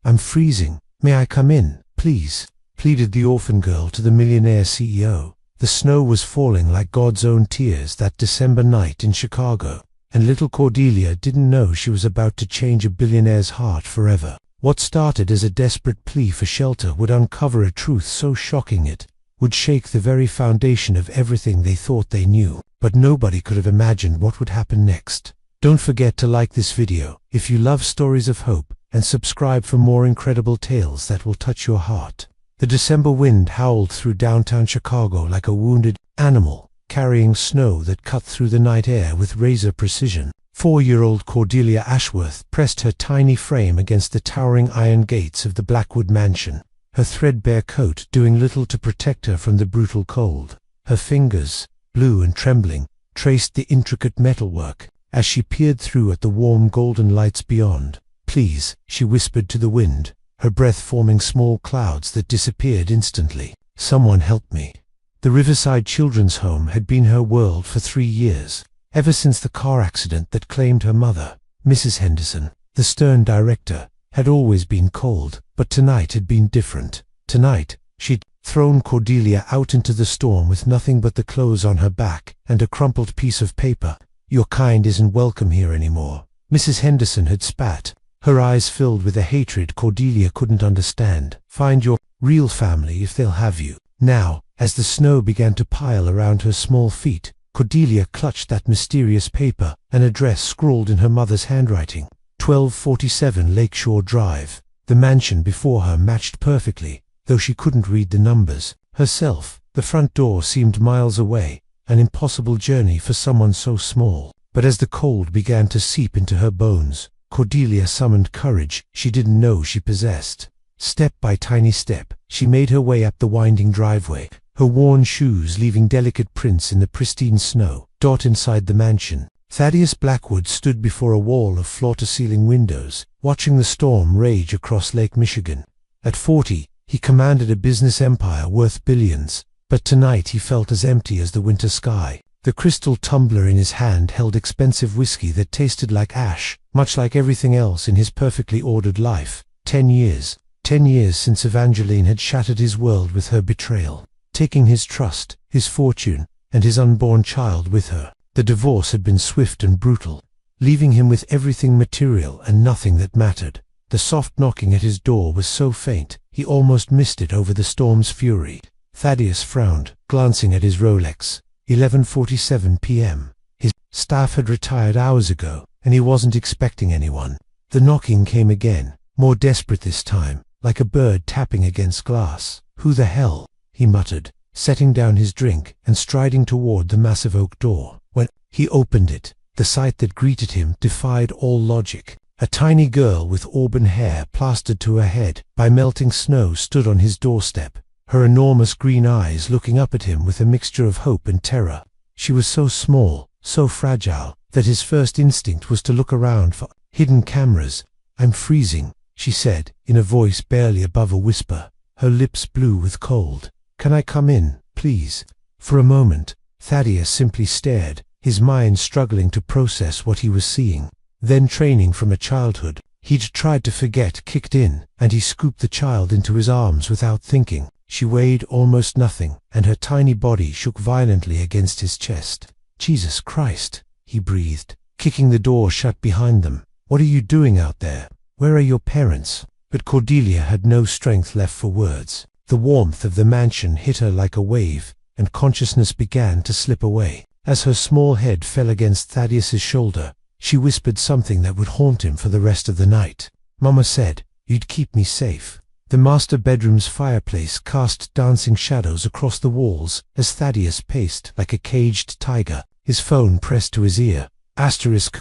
I'm freezing. May I come in, please?" pleaded the orphan girl to the Millionaire CEO. The snow was falling like God's own tears that December night in Chicago, and little Cordelia didn't know she was about to change a billionaire's heart forever. What started as a desperate plea for shelter would uncover a truth so shocking it would shake the very foundation of everything they thought they knew. But nobody could have imagined what would happen next. Don't forget to like this video if you love stories of hope, and subscribe for more incredible tales that will touch your heart. The December wind howled through downtown Chicago like a wounded animal, carrying snow that cut through the night air with razor precision. 4-year-old Cordelia Ashworth pressed her tiny frame against the towering iron gates of the Blackwood mansion, her threadbare coat doing little to protect her from the brutal cold. Her fingers, blue and trembling, traced the intricate metalwork as she peered through at the warm golden lights beyond. "Please," she whispered to the wind, her breath forming small clouds that disappeared instantly. "Someone help me." The Riverside Children's Home had been her world for 3 years, ever since the car accident that claimed her mother. Mrs. Henderson, the stern director, had always been cold, but tonight had been different. Tonight, she'd thrown Cordelia out into the storm with nothing but the clothes on her back and a crumpled piece of paper. "Your kind isn't welcome here anymore," Mrs. Henderson had spat, her eyes filled with a hatred Cordelia couldn't understand. "Find your real family if they'll have you." Now, as the snow began to pile around her small feet, Cordelia clutched that mysterious paper, an address scrawled in her mother's handwriting. 1247 Lakeshore Drive. The mansion before her matched perfectly, though she couldn't read the numbers. Herself, the front door seemed miles away, an impossible journey for someone so small. But as the cold began to seep into her bones, Cordelia summoned courage she didn't know she possessed. Step by tiny step, she made her way up the winding driveway, her worn shoes leaving delicate prints in the pristine snow. Inside the mansion, Thaddeus Blackwood stood before a wall of floor-to-ceiling windows, watching the storm rage across Lake Michigan. At 40, he commanded a business empire worth billions, but tonight he felt as empty as the winter sky. The crystal tumbler in his hand held expensive whiskey that tasted like ash, much like everything else in his perfectly ordered life. 10 years. 10 years since Evangeline had shattered his world with her betrayal, taking his trust, his fortune, and his unborn child with her. The divorce had been swift and brutal, leaving him with everything material and nothing that mattered. The soft knocking at his door was so faint, he almost missed it over the storm's fury. Thaddeus frowned, glancing at his Rolex. 11:47 p.m. His staff had retired hours ago, and he wasn't expecting anyone. The knocking came again, more desperate this time, like a bird tapping against glass. "Who the hell?" he muttered, setting down his drink and striding toward the massive oak door. When he opened it, the sight that greeted him defied all logic. A tiny girl with auburn hair plastered to her head by melting snow stood on his doorstep, her enormous green eyes looking up at him with a mixture of hope and terror. She was so small, so fragile, that his first instinct was to look around for hidden cameras. "I'm freezing," she said, in a voice barely above a whisper, her lips blue with cold. "Can I come in, please?" For a moment, Thaddeus simply stared, his mind struggling to process what he was seeing. Then training from a childhood he'd tried to forget kicked in, and he scooped the child into his arms without thinking. She weighed almost nothing, and her tiny body shook violently against his chest. "Jesus Christ," he breathed, kicking the door shut behind them. "What are you doing out there? Where are your parents?" But Cordelia had no strength left for words. The warmth of the mansion hit her like a wave, and consciousness began to slip away. As her small head fell against Thaddeus's shoulder, she whispered something that would haunt him for the rest of the night. "Mama said you'd keep me safe." The master bedroom's fireplace cast dancing shadows across the walls as Thaddeus paced like a caged tiger, his phone pressed to his ear.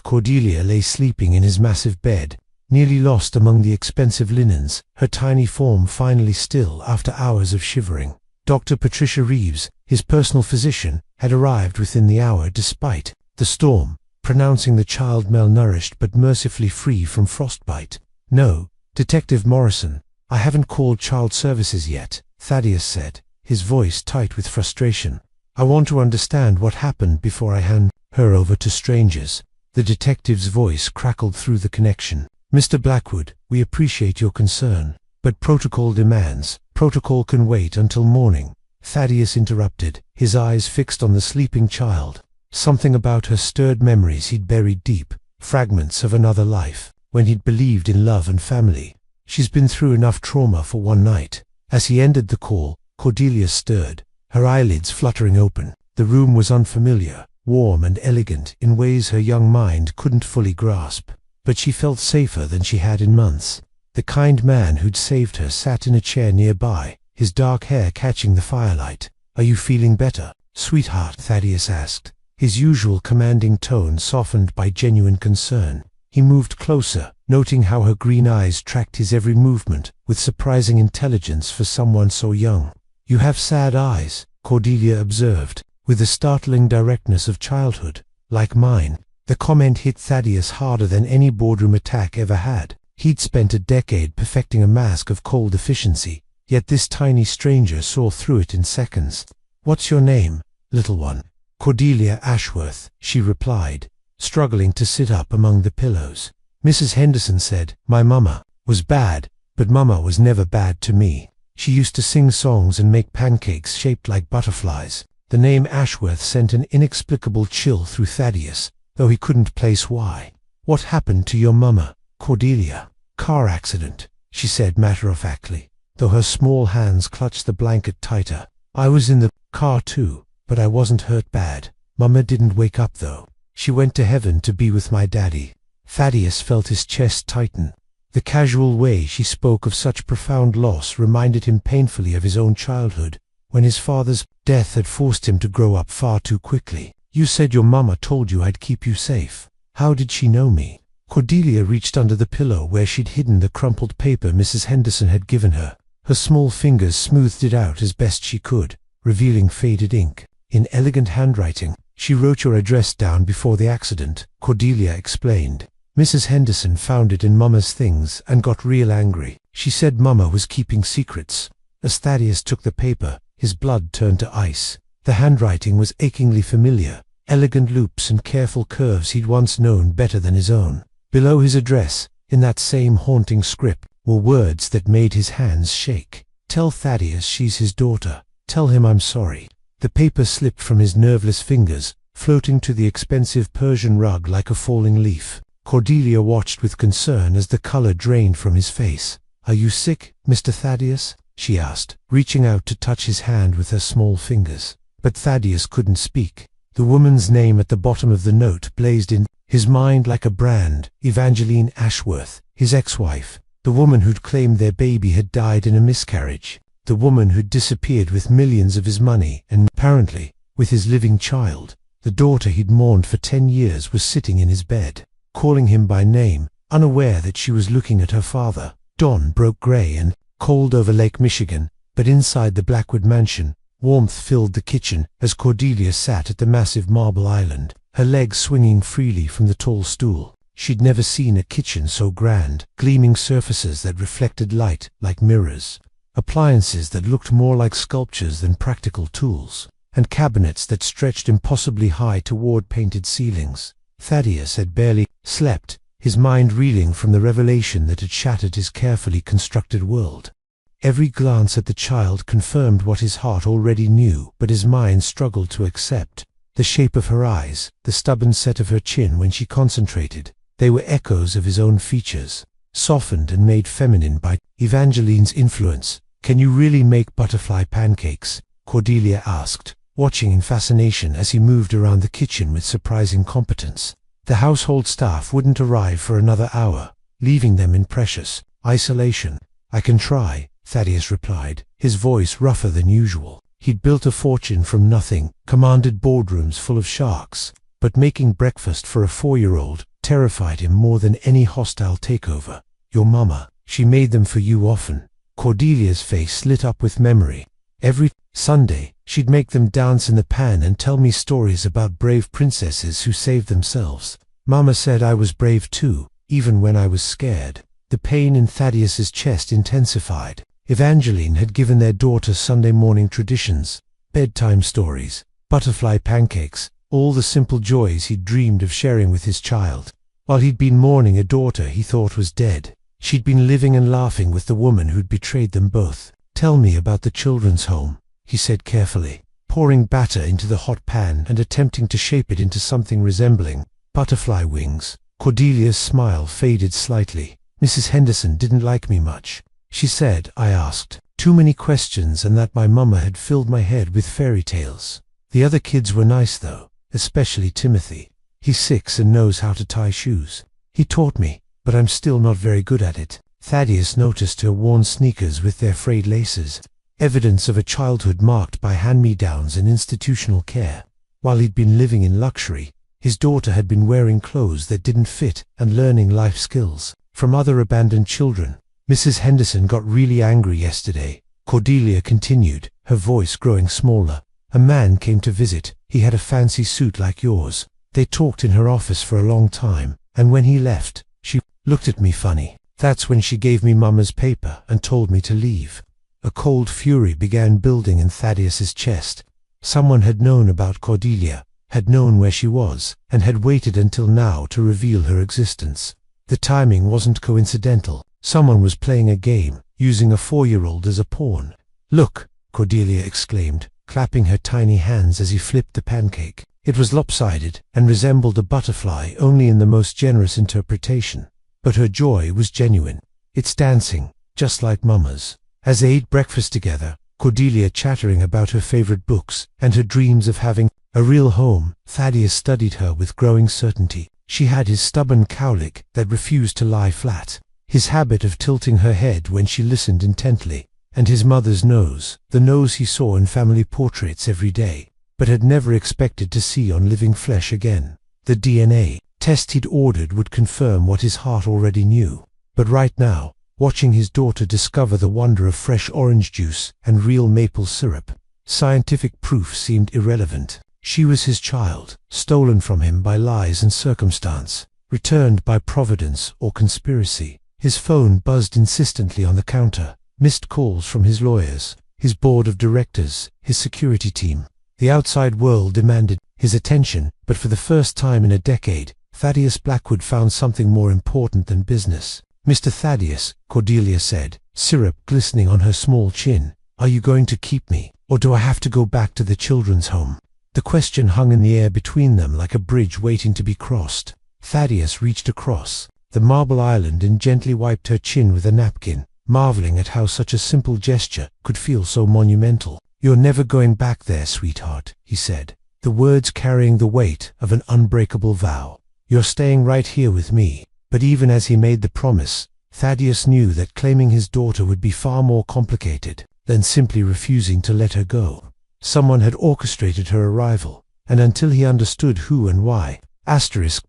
Cordelia lay sleeping in his massive bed, nearly lost among the expensive linens, her tiny form finally still after hours of shivering. Dr. Patricia Reeves, his personal physician, had arrived within the hour despite the storm, pronouncing the child malnourished but mercifully free from frostbite. "No, Detective Morrison, I haven't called child services yet," Thaddeus said, his voice tight with frustration. "I want to understand what happened before I hand her over to strangers." The detective's voice crackled through the connection. "Mr. Blackwood, we appreciate your concern, but protocol demands. Protocol can wait until morning," Thaddeus interrupted, his eyes fixed on the sleeping child. Something about her stirred memories he'd buried deep, fragments of another life, when he'd believed in love and family. "She's been through enough trauma for one night." As he ended the call, Cordelia stirred, her eyelids fluttering open. The room was unfamiliar, warm and elegant in ways her young mind couldn't fully grasp. But she felt safer than she had in months. The kind man who'd saved her sat in a chair nearby, his dark hair catching the firelight. "Are you feeling better, sweetheart?" Thaddeus asked, his usual commanding tone softened by genuine concern. He moved closer, noting how her green eyes tracked his every movement with surprising intelligence for someone so young. "You have sad eyes," Cordelia observed, with the startling directness of childhood. "Like mine." The comment hit Thaddeus harder than any boardroom attack ever had. He'd spent a decade perfecting a mask of cold efficiency, yet this tiny stranger saw through it in seconds. "What's your name, little one?" "Cordelia Ashworth," she replied, struggling to sit up among the pillows. "Mrs. Henderson said my mama was bad, but mama was never bad to me. She used to sing songs and make pancakes shaped like butterflies." The name Ashworth sent an inexplicable chill through Thaddeus, though he couldn't place why. "What happened to your mama, Cordelia?" "Car accident," she said matter-of-factly, though her small hands clutched the blanket tighter. "I was in the car too, but I wasn't hurt bad. Mama didn't wake up though. She went to heaven to be with my daddy." Thaddeus felt his chest tighten. The casual way she spoke of such profound loss reminded him painfully of his own childhood, when his father's death had forced him to grow up far too quickly. "You said your mama told you I'd keep you safe. How did she know me?" Cordelia reached under the pillow where she'd hidden the crumpled paper Mrs. Henderson had given her. Her small fingers smoothed it out as best she could, revealing faded ink. "In elegant handwriting, she wrote your address down before the accident," Cordelia explained. "Mrs. Henderson found it in Mama's things and got real angry. She said Mama was keeping secrets." As Thaddeus took the paper, his blood turned to ice. The handwriting was achingly familiar, elegant loops and careful curves he'd once known better than his own. Below his address, in that same haunting script, were words that made his hands shake. "Tell Thaddeus she's his daughter. Tell him I'm sorry." The paper slipped from his nerveless fingers, floating to the expensive Persian rug like a falling leaf. Cordelia watched with concern as the color drained from his face. "Are you sick, Mr. Thaddeus?" she asked, reaching out to touch his hand with her small fingers. But Thaddeus couldn't speak. The woman's name at the bottom of the note blazed in his mind like a brand: Evangeline Ashworth, his ex-wife, the woman who'd claimed their baby had died in a miscarriage, the woman who'd disappeared with millions of his money and, apparently, with his living child. The daughter he'd mourned for 10 years was sitting in his bed, calling him by name, unaware that she was looking at her father. Dawn broke gray and cold over Lake Michigan, but inside the Blackwood mansion, warmth filled the kitchen as Cordelia sat at the massive marble island, her legs swinging freely from the tall stool. She'd never seen a kitchen so grand, gleaming surfaces that reflected light like mirrors, appliances that looked more like sculptures than practical tools, and cabinets that stretched impossibly high toward painted ceilings. Thaddeus had barely slept, his mind reeling from the revelation that had shattered his carefully constructed world. Every glance at the child confirmed what his heart already knew, but his mind struggled to accept. The shape of her eyes, the stubborn set of her chin when she concentrated, they were echoes of his own features, softened and made feminine by Evangeline's influence. "Can you really make butterfly pancakes?" Cordelia asked, watching in fascination as he moved around the kitchen with surprising competence. The household staff wouldn't arrive for another hour, leaving them in precious isolation. "I can try," Thaddeus replied, his voice rougher than usual. He'd built a fortune from nothing, commanded boardrooms full of sharks, but making breakfast for a 4-year-old terrified him more than any hostile takeover. "Your mama, she made them for you often." Cordelia's face lit up with memory. "Every Sunday, she'd make them dance in the pan and tell me stories about brave princesses who saved themselves. Mama said I was brave too, even when I was scared." The pain in Thaddeus's chest intensified. Evangeline had given their daughter Sunday morning traditions, bedtime stories, butterfly pancakes, all the simple joys he'd dreamed of sharing with his child. While he'd been mourning a daughter he thought was dead, she'd been living and laughing with the woman who'd betrayed them both. "Tell me about the children's home," he said carefully, pouring batter into the hot pan and attempting to shape it into something resembling butterfly wings. Cordelia's smile faded slightly. "Mrs. Henderson didn't like me much," she said. "I asked too many questions and that my mama had filled my head with fairy tales. The other kids were nice though, especially Timothy. He's 6 and knows how to tie shoes. He taught me, but I'm still not very good at it." Thaddeus noticed her worn sneakers with their frayed laces, evidence of a childhood marked by hand-me-downs and institutional care. While he'd been living in luxury, his daughter had been wearing clothes that didn't fit and learning life skills from other abandoned children. "Mrs. Henderson got really angry yesterday," Cordelia continued, her voice growing smaller. "A man came to visit. He had a fancy suit like yours. They talked in her office for a long time, and when he left, she looked at me funny. That's when she gave me Mama's paper and told me to leave." A cold fury began building in Thaddeus's chest. Someone had known about Cordelia, had known where she was, and had waited until now to reveal her existence. The timing wasn't coincidental. Someone was playing a game, using a 4-year-old as a pawn. "Look," Cordelia exclaimed, clapping her tiny hands as he flipped the pancake. It was lopsided and resembled a butterfly only in the most generous interpretation. But her joy was genuine. "It's dancing, just like Mama's." As they ate breakfast together, Cordelia chattering about her favorite books and her dreams of having a real home, Thaddeus studied her with growing certainty. She had his stubborn cowlick that refused to lie flat, his habit of tilting her head when she listened intently, and his mother's nose, the nose he saw in family portraits every day, but had never expected to see on living flesh again. The DNA test he'd ordered would confirm what his heart already knew. But right now, watching his daughter discover the wonder of fresh orange juice and real maple syrup, scientific proof seemed irrelevant. She was his child, stolen from him by lies and circumstance, returned by providence or conspiracy. His phone buzzed insistently on the counter, missed calls from his lawyers, his board of directors, his security team. The outside world demanded his attention, but for the first time in a decade, Thaddeus Blackwood found something more important than business. "Mr. Thaddeus," Cordelia said, syrup glistening on her small chin, "are you going to keep me, or do I have to go back to the children's home?" The question hung in the air between them like a bridge waiting to be crossed. Thaddeus reached across the marble island and gently wiped her chin with a napkin, marveling at how such a simple gesture could feel so monumental. "You're never going back there, sweetheart," he said, the words carrying the weight of an unbreakable vow. "You're staying right here with me." But even as he made the promise, Thaddeus knew that claiming his daughter would be far more complicated than simply refusing to let her go. Someone had orchestrated her arrival, and until he understood who and why,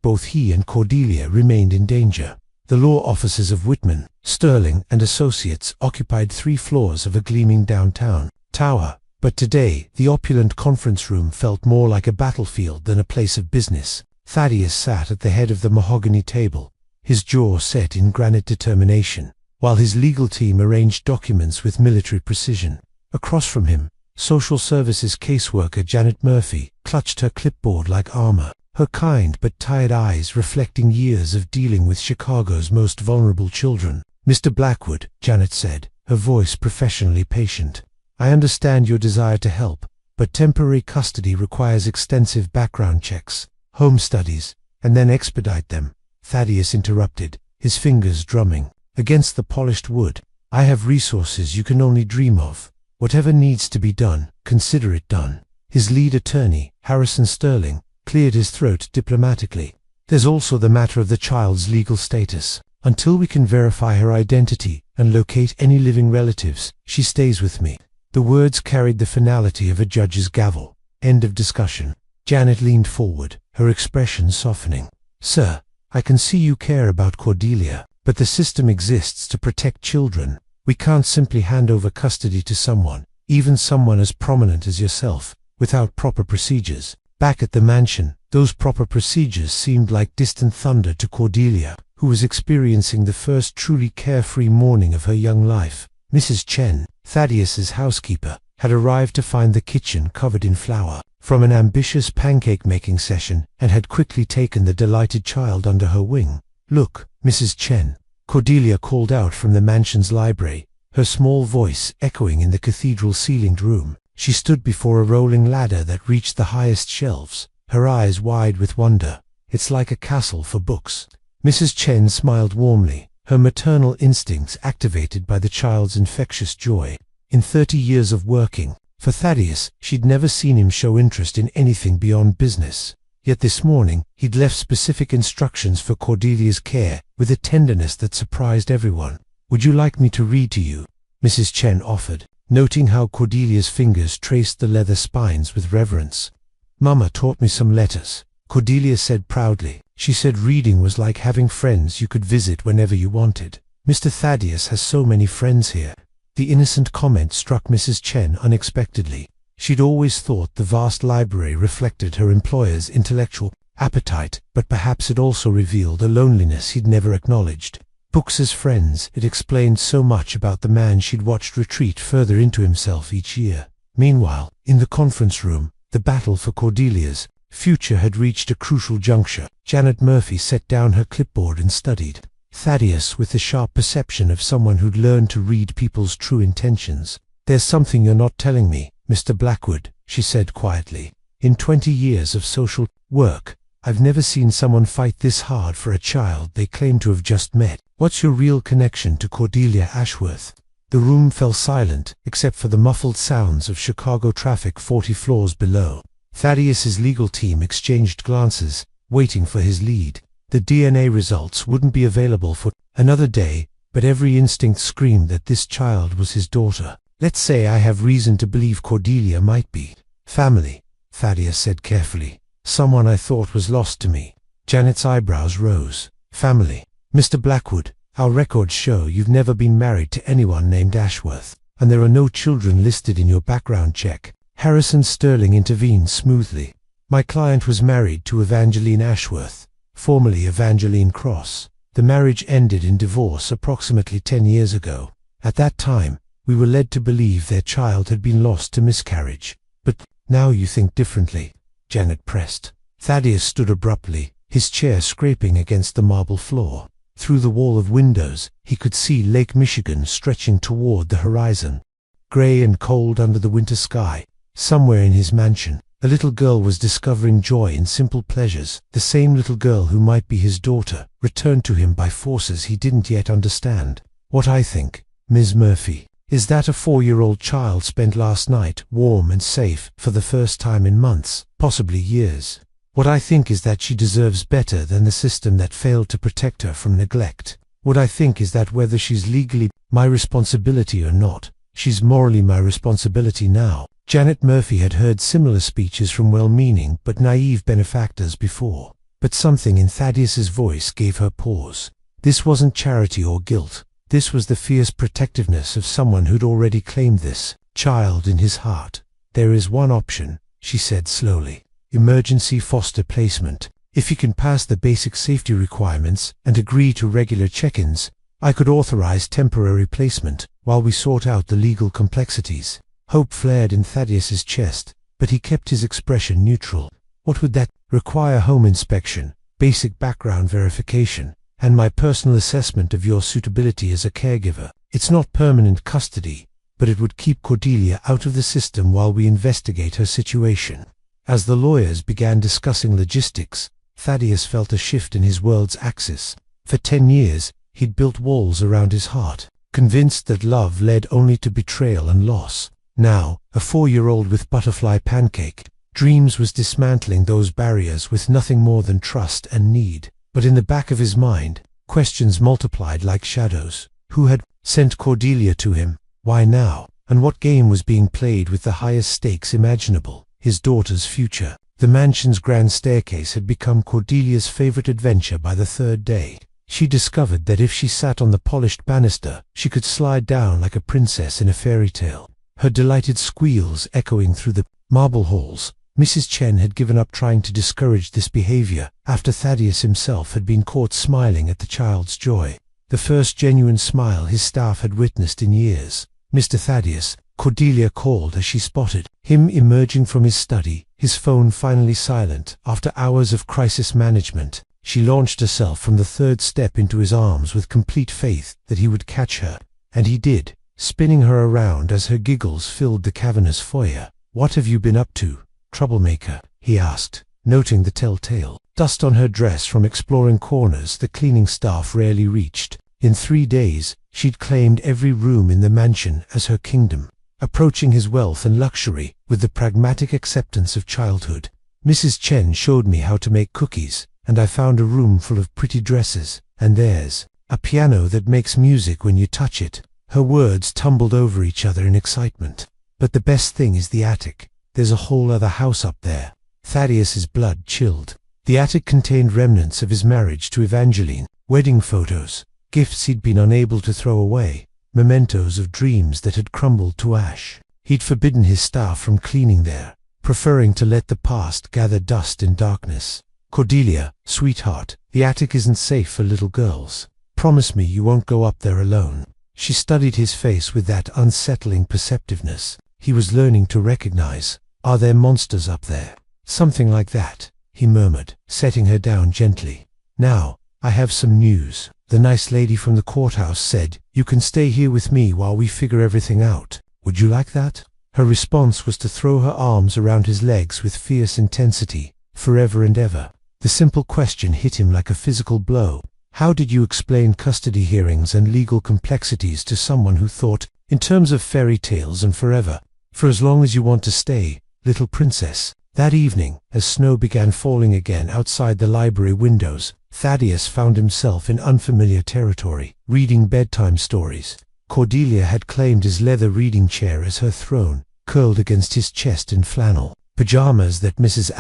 both he and Cordelia remained in danger. The law offices of Whitman, Sterling and Associates occupied 3 floors of a gleaming downtown tower, but today the opulent conference room felt more like a battlefield than a place of business. Thaddeus sat at the head of the mahogany table, his jaw set in granite determination, while his legal team arranged documents with military precision. Across from him, social services caseworker Janet Murphy clutched her clipboard like armor, her kind but tired eyes reflecting years of dealing with Chicago's most vulnerable children. "Mr. Blackwood," Janet said, her voice professionally patient, "I understand your desire to help, but temporary custody requires extensive background checks, home studies, and then expedite them." Thaddeus interrupted, his fingers drumming against the polished wood. "I have resources you can only dream of. Whatever needs to be done, consider it done." His lead attorney, Harrison Sterling, cleared his throat diplomatically. "There's also the matter of the child's legal status. Until we can verify her identity and locate any living relatives, she stays with me." The words carried the finality of a judge's gavel. End of discussion. Janet leaned forward, her expression softening. "Sir, I can see you care about Cordelia, but the system exists to protect children. We can't simply hand over custody to someone, even someone as prominent as yourself, without proper procedures." Back at the mansion, those proper procedures seemed like distant thunder to Cordelia, who was experiencing the first truly carefree morning of her young life. Mrs. Chen, Thaddeus's housekeeper, had arrived to find the kitchen covered in flour. from an ambitious pancake-making session and had quickly taken the delighted child under her wing. "Look, Mrs. Chen," Cordelia called out from the mansion's library, her small voice echoing in the cathedral-ceilinged room. She stood before a rolling ladder that reached the highest shelves, her eyes wide with wonder. "It's like a castle for books." Mrs. Chen smiled warmly, her maternal instincts activated by the child's infectious joy. In 30 years of working for Thaddeus, she'd never seen him show interest in anything beyond business. Yet this morning, he'd left specific instructions for Cordelia's care, with a tenderness that surprised everyone. "Would you like me to read to you?" Mrs. Chen offered, noting how Cordelia's fingers traced the leather spines with reverence. "Mama taught me some letters," Cordelia said proudly. "She said reading was like having friends you could visit whenever you wanted. Mr. Thaddeus has so many friends here." The innocent comment struck Mrs. Chen unexpectedly. She'd always thought the vast library reflected her employer's intellectual appetite, but perhaps it also revealed a loneliness he'd never acknowledged. Books as friends, it explained so much about the man she'd watched retreat further into himself each year. Meanwhile, in the conference room, the battle for Cordelia's future had reached a crucial juncture. Janet Murphy set down her clipboard and studied. Thaddeus, with the sharp perception of someone who'd learned to read people's true intentions. "There's something you're not telling me, Mr. Blackwood," she said quietly. "In 20 years of social work, I've never seen someone fight this hard for a child they claim to have just met. What's your real connection to Cordelia Ashworth?" The room fell silent, except for the muffled sounds of Chicago traffic 40 floors below. Thaddeus's legal team exchanged glances, waiting for his lead. The DNA results wouldn't be available for another day, but every instinct screamed that this child was his daughter. "Let's say I have reason to believe Cordelia might be family," Thaddeus said carefully. "Someone I thought was lost to me." Janet's eyebrows rose. "Family. Mr. Blackwood, our records show you've never been married to anyone named Ashworth, and there are no children listed in your background check." Harrison Sterling intervened smoothly. "My client was married to Evangeline Ashworth, formerly Evangeline Cross. The marriage ended in divorce approximately 10 years ago. At that time, we were led to believe their child had been lost to miscarriage. But now you think differently," Janet pressed. Thaddeus stood abruptly, his chair scraping against the marble floor. Through the wall of windows, he could see Lake Michigan stretching toward the horizon. Gray and cold under the winter sky, somewhere in his mansion, a little girl was discovering joy in simple pleasures. The same little girl who might be his daughter, returned to him by forces he didn't yet understand. "What I think, Ms. Murphy, is that a 4-year-old child spent last night, warm and safe, for the first time in months, possibly years. What I think is that she deserves better than the system that failed to protect her from neglect. What I think is that whether she's legally my responsibility or not, she's morally my responsibility now." Janet Murphy had heard similar speeches from well-meaning but naive benefactors before, but something in Thaddeus's voice gave her pause. This wasn't charity or guilt. This was the fierce protectiveness of someone who'd already claimed this child in his heart. "There is one option," she said slowly. "Emergency foster placement. If you can pass the basic safety requirements and agree to regular check-ins, I could authorize temporary placement while we sort out the legal complexities." Hope flared in Thaddeus's chest, but he kept his expression neutral. "What would that require? Home inspection, basic background verification, and my personal assessment of your suitability as a caregiver. It's not permanent custody, but it would keep Cordelia out of the system while we investigate her situation." As the lawyers began discussing logistics, Thaddeus felt a shift in his world's axis. For 10 years, he'd built walls around his heart, convinced that love led only to betrayal and loss. Now, a 4-year-old with butterfly pancake dreams was dismantling those barriers with nothing more than trust and need. But in the back of his mind, questions multiplied like shadows. Who had sent Cordelia to him? Why now? And what game was being played with the highest stakes imaginable? His daughter's future. The mansion's grand staircase had become Cordelia's favorite adventure by the 3rd day. She discovered that if she sat on the polished banister, she could slide down like a princess in a fairy tale. Her delighted squeals echoing through the marble halls. Mrs. Chen had given up trying to discourage this behavior after Thaddeus himself had been caught smiling at the child's joy. The first genuine smile his staff had witnessed in years. "Mr. Thaddeus," Cordelia called as she spotted him emerging from his study, his phone finally silent. After hours of crisis management, she launched herself from the third step into his arms with complete faith that he would catch her. And he did, spinning her around as her giggles filled the cavernous foyer. "What have you been up to, troublemaker?" he asked, noting the telltale dust on her dress from exploring corners the cleaning staff rarely reached. In 3 days, she'd claimed every room in the mansion as her kingdom, approaching his wealth and luxury with the pragmatic acceptance of childhood. "Mrs. Chen showed me how to make cookies, and I found a room full of pretty dresses, and there's a piano that makes music when you touch it." Her words tumbled over each other in excitement. "But the best thing is the attic. There's a whole other house up there." Thaddeus's blood chilled. The attic contained remnants of his marriage to Evangeline, wedding photos, gifts he'd been unable to throw away, mementos of dreams that had crumbled to ash. He'd forbidden his staff from cleaning there, preferring to let the past gather dust in darkness. "Cordelia, sweetheart, the attic isn't safe for little girls. Promise me you won't go up there alone." She studied his face with that unsettling perceptiveness he was learning to recognize. "Are there monsters up there?" "Something like that," he murmured, setting her down gently. "Now, I have some news. The nice lady from the courthouse said you can stay here with me while we figure everything out. Would you like that?" Her response was to throw her arms around his legs with fierce intensity, forever and ever. The simple question hit him like a physical blow. How did you explain custody hearings and legal complexities to someone who thought in terms of fairy tales and forever? "For as long as you want to stay, little princess." That evening, as snow began falling again outside the library windows, Thaddeus found himself in unfamiliar territory, reading bedtime stories. Cordelia had claimed his leather reading chair as her throne, curled against his chest in flannel, pajamas that Mrs.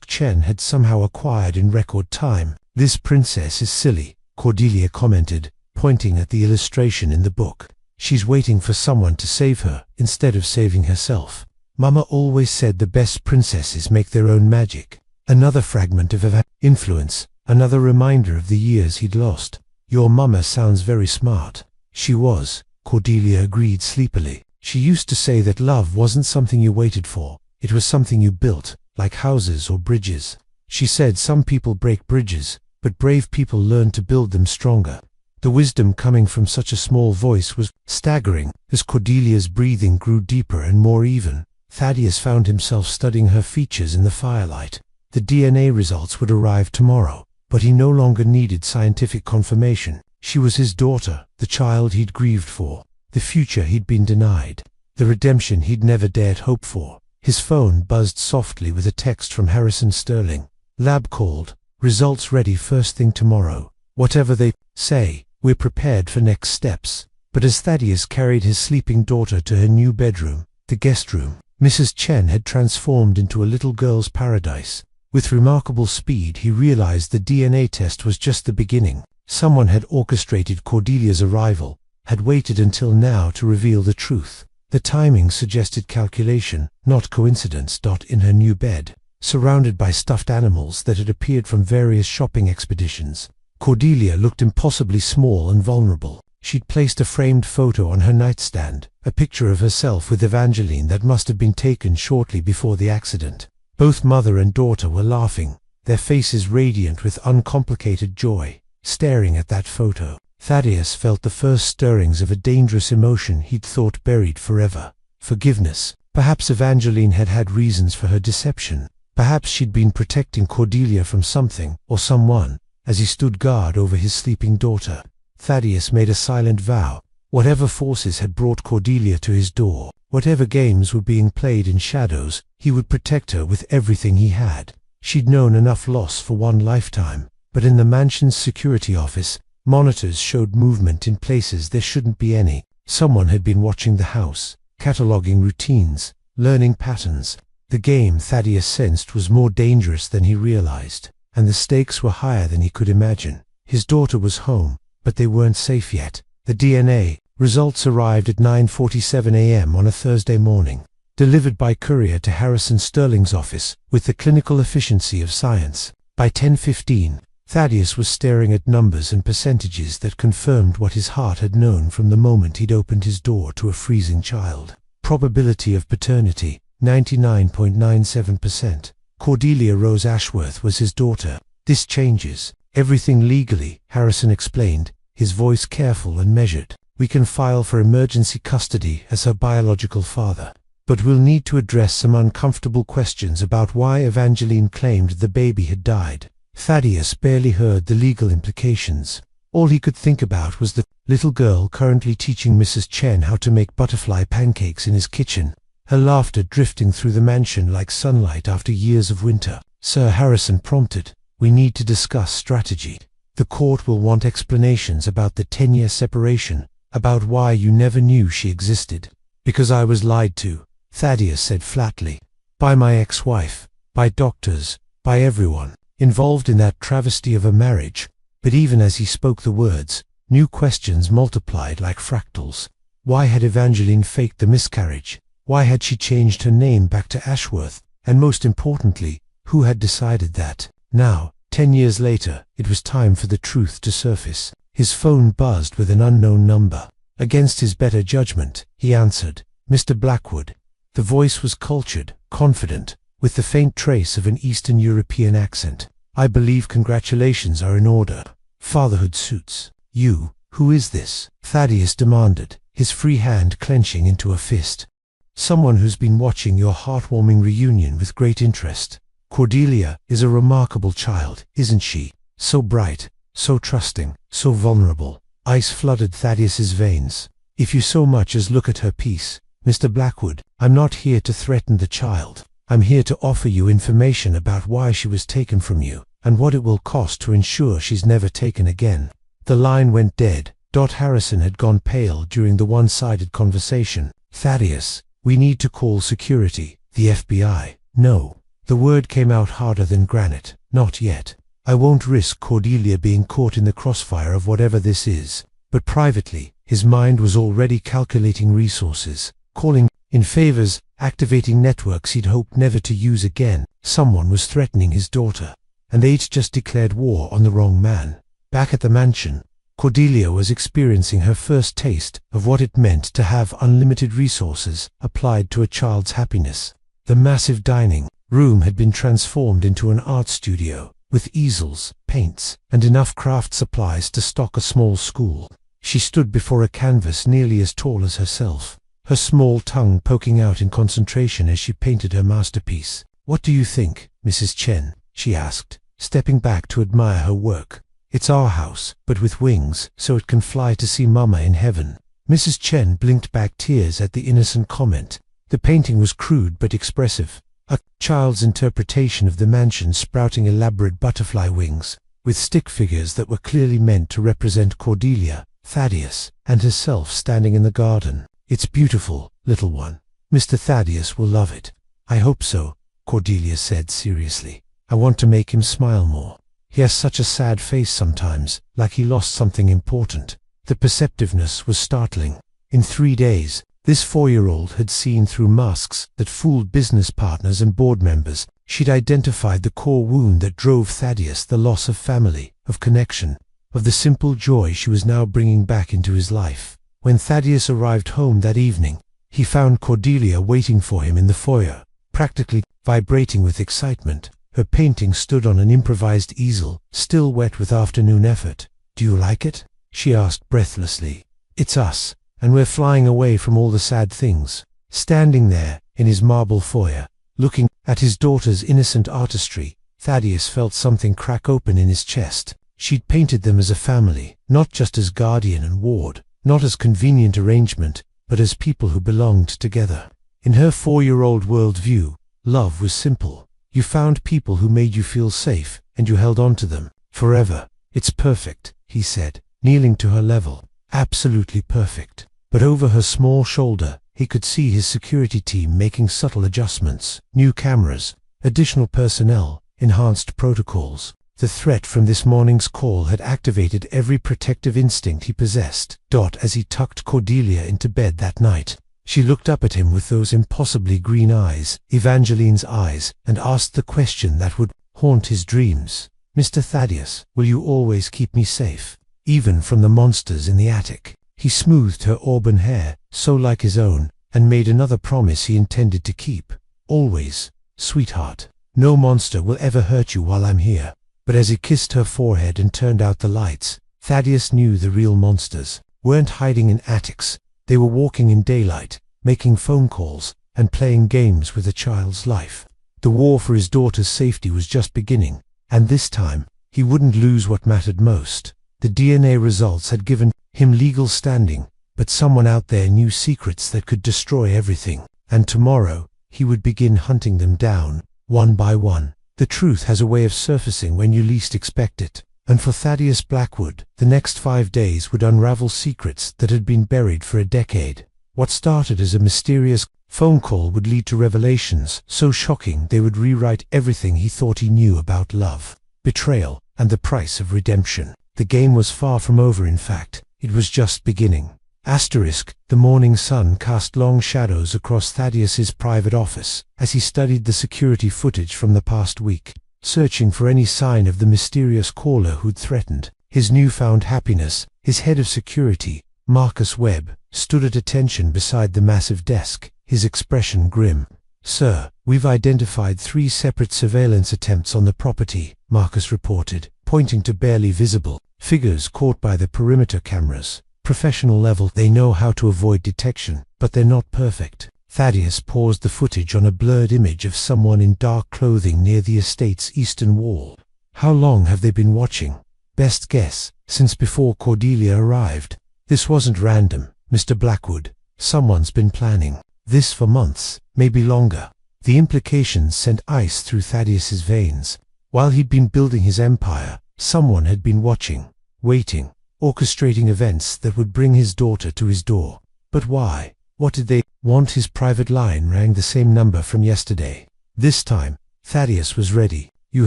Chen had somehow acquired in record time. "This princess is silly," Cordelia commented, pointing at the illustration in the book. "She's waiting for someone to save her, instead of saving herself. Mama always said the best princesses make their own magic." Another fragment of influence, another reminder of the years he'd lost. "Your mama sounds very smart." She was, Cordelia agreed sleepily. She used to say that love wasn't something you waited for, it was something you built, like houses or bridges. She said some people break bridges, but brave people learn to build them stronger. The wisdom coming from such a small voice was staggering. As Cordelia's breathing grew deeper and more even, Thaddeus found himself studying her features in the firelight. The DNA results would arrive tomorrow, but he no longer needed scientific confirmation. She was his daughter, the child he'd grieved for, the future he'd been denied, the redemption he'd never dared hope for. His phone buzzed softly with a text from Harrison Sterling. "Lab called. Results ready first thing tomorrow. Whatever they say, we're prepared for next steps." But as Thaddeus carried his sleeping daughter to her new bedroom, the guest room, Mrs. Chen had transformed into a little girl's paradise. With remarkable speed, he realized the DNA test was just the beginning. Someone had orchestrated Cordelia's arrival, had waited until now to reveal the truth. The timing suggested calculation, not coincidence. In her new bed, surrounded by stuffed animals that had appeared from various shopping expeditions, Cordelia looked impossibly small and vulnerable. She'd placed a framed photo on her nightstand, a picture of herself with Evangeline that must have been taken shortly before the accident. Both mother and daughter were laughing, their faces radiant with uncomplicated joy, staring at that photo. Thaddeus felt the first stirrings of a dangerous emotion he'd thought buried forever. Forgiveness. Perhaps Evangeline had had reasons for her deception. Perhaps she'd been protecting Cordelia from something, or someone, as he stood guard over his sleeping daughter. Thaddeus made a silent vow. Whatever forces had brought Cordelia to his door, whatever games were being played in shadows, he would protect her with everything he had. She'd known enough loss for one lifetime, but in the mansion's security office, monitors showed movement in places there shouldn't be any. Someone had been watching the house, cataloging routines, learning patterns. The game, Thaddeus sensed, was more dangerous than he realized, and the stakes were higher than he could imagine. His daughter was home, but they weren't safe yet. The DNA results arrived at 9:47 a.m. on a Thursday morning, delivered by courier to Harrison Sterling's office with the clinical efficiency of science. By 10:15, Thaddeus was staring at numbers and percentages that confirmed what his heart had known from the moment he'd opened his door to a freezing child. Probability of paternity, 99.97%. Cordelia Rose Ashworth was his daughter. This changes everything legally, Harrison explained, his voice careful and measured. We can file for emergency custody as her biological father. But we'll need to address some uncomfortable questions about why Evangeline claimed the baby had died. Thaddeus barely heard the legal implications. All he could think about was the little girl currently teaching Mrs. Chen how to make butterfly pancakes in his kitchen, her laughter drifting through the mansion like sunlight after years of winter. Sir, Harrison prompted, we need to discuss strategy. The court will want explanations about the 10-year separation, about why you never knew she existed. Because I was lied to, Thaddeus said flatly. By my ex-wife, by doctors, by everyone involved in that travesty of a marriage. But even as he spoke the words, new questions multiplied like fractals. Why had Evangeline faked the miscarriage? Why had she changed her name back to Ashworth? And most importantly, who had decided that? Now, 10 years later, it was time for the truth to surface. His phone buzzed with an unknown number. Against his better judgment, he answered, Mr. Blackwood. The voice was cultured, confident, with the faint trace of an Eastern European accent. I believe congratulations are in order. Fatherhood suits. You, who is this? Thaddeus demanded, his free hand clenching into a fist. Someone who's been watching your heartwarming reunion with great interest. Cordelia is a remarkable child, isn't she? So bright, so trusting, so vulnerable. Ice flooded Thaddeus's veins. If you so much as look at her piece, Mr. Blackwood, I'm not here to threaten the child. I'm here to offer you information about why she was taken from you, and what it will cost to ensure she's never taken again. The line went dead. Harrison had gone pale during the one-sided conversation. Thaddeus, we need to call security, the FBI. No. The word came out harder than granite. Not yet. I won't risk Cordelia being caught in the crossfire of whatever this is. But privately, his mind was already calculating resources, calling in favors, activating networks he'd hoped never to use again. Someone was threatening his daughter, and they'd just declared war on the wrong man. Back at the mansion, Cordelia was experiencing her first taste of what it meant to have unlimited resources applied to a child's happiness. The massive dining room had been transformed into an art studio, with easels, paints, and enough craft supplies to stock a small school. She stood before a canvas nearly as tall as herself, her small tongue poking out in concentration as she painted her masterpiece. What do you think, Mrs. Chen? She asked, stepping back to admire her work. It's our house, but with wings, so it can fly to see Mama in heaven. Mrs. Chen blinked back tears at the innocent comment. The painting was crude but expressive, a child's interpretation of the mansion sprouting elaborate butterfly wings, with stick figures that were clearly meant to represent Cordelia, Thaddeus, and herself standing in the garden. It's beautiful, little one. Mr. Thaddeus will love it. I hope so, Cordelia said seriously. I want to make him smile more. He has such a sad face sometimes, like he lost something important. The perceptiveness was startling. In 3 days, this 4-year-old had seen through masks that fooled business partners and board members. She'd identified the core wound that drove Thaddeus, the loss of family, of connection, of the simple joy she was now bringing back into his life. When Thaddeus arrived home that evening, he found Cordelia waiting for him in the foyer, practically vibrating with excitement. Her painting stood on an improvised easel, still wet with afternoon effort. Do you like it? She asked breathlessly. It's us, and we're flying away from all the sad things. Standing there, in his marble foyer, looking at his daughter's innocent artistry, Thaddeus felt something crack open in his chest. She'd painted them as a family, not just as guardian and ward, not as convenient arrangement, but as people who belonged together. In her 4-year-old worldview, love was simple. You found people who made you feel safe, and you held on to them forever. It's perfect, he said, kneeling to her level. Absolutely perfect. But over her small shoulder, he could see his security team making subtle adjustments. New cameras, additional personnel, enhanced protocols. The threat from this morning's call had activated every protective instinct he possessed. As he tucked Cordelia into bed that night, she looked up at him with those impossibly green eyes, Evangeline's eyes, and asked the question that would haunt his dreams. Mr. Thaddeus, will you always keep me safe, even from the monsters in the attic? He smoothed her auburn hair, so like his own, and made another promise he intended to keep. Always, sweetheart. No monster will ever hurt you while I'm here. But as he kissed her forehead and turned out the lights, Thaddeus knew the real monsters weren't hiding in attics. They were walking in daylight, making phone calls, and playing games with a child's life. The war for his daughter's safety was just beginning, and this time, he wouldn't lose what mattered most. The DNA results had given him legal standing, but someone out there knew secrets that could destroy everything, and tomorrow, he would begin hunting them down, one by one. The truth has a way of surfacing when you least expect it, and for Thaddeus Blackwood, the next 5 days would unravel secrets that had been buried for a decade. What started as a mysterious phone call would lead to revelations so shocking they would rewrite everything he thought he knew about love, betrayal, and the price of redemption. The game was far from over, in fact. It was just beginning. The morning sun cast long shadows across Thaddeus's private office as he studied the security footage from the past week, searching for any sign of the mysterious caller who'd threatened his newfound happiness. His head of security, Marcus Webb, stood at attention beside the massive desk, his expression grim. "Sir, we've identified 3 separate surveillance attempts on the property," Marcus reported, pointing to barely visible figures caught by the perimeter cameras. "Professional level, they know how to avoid detection, but they're not perfect." Thaddeus paused the footage on a blurred image of someone in dark clothing near the estate's eastern wall. "How long have they been watching?" "Best guess, since before Cordelia arrived." "This wasn't random, Mr. Blackwood. Someone's been planning this for months, maybe longer." The implications sent ice through Thaddeus's veins. While he'd been building his empire, someone had been watching, waiting, orchestrating events that would bring his daughter to his door. But why? What did they want? His private line rang the same number from yesterday. This time, Thaddeus was ready. "You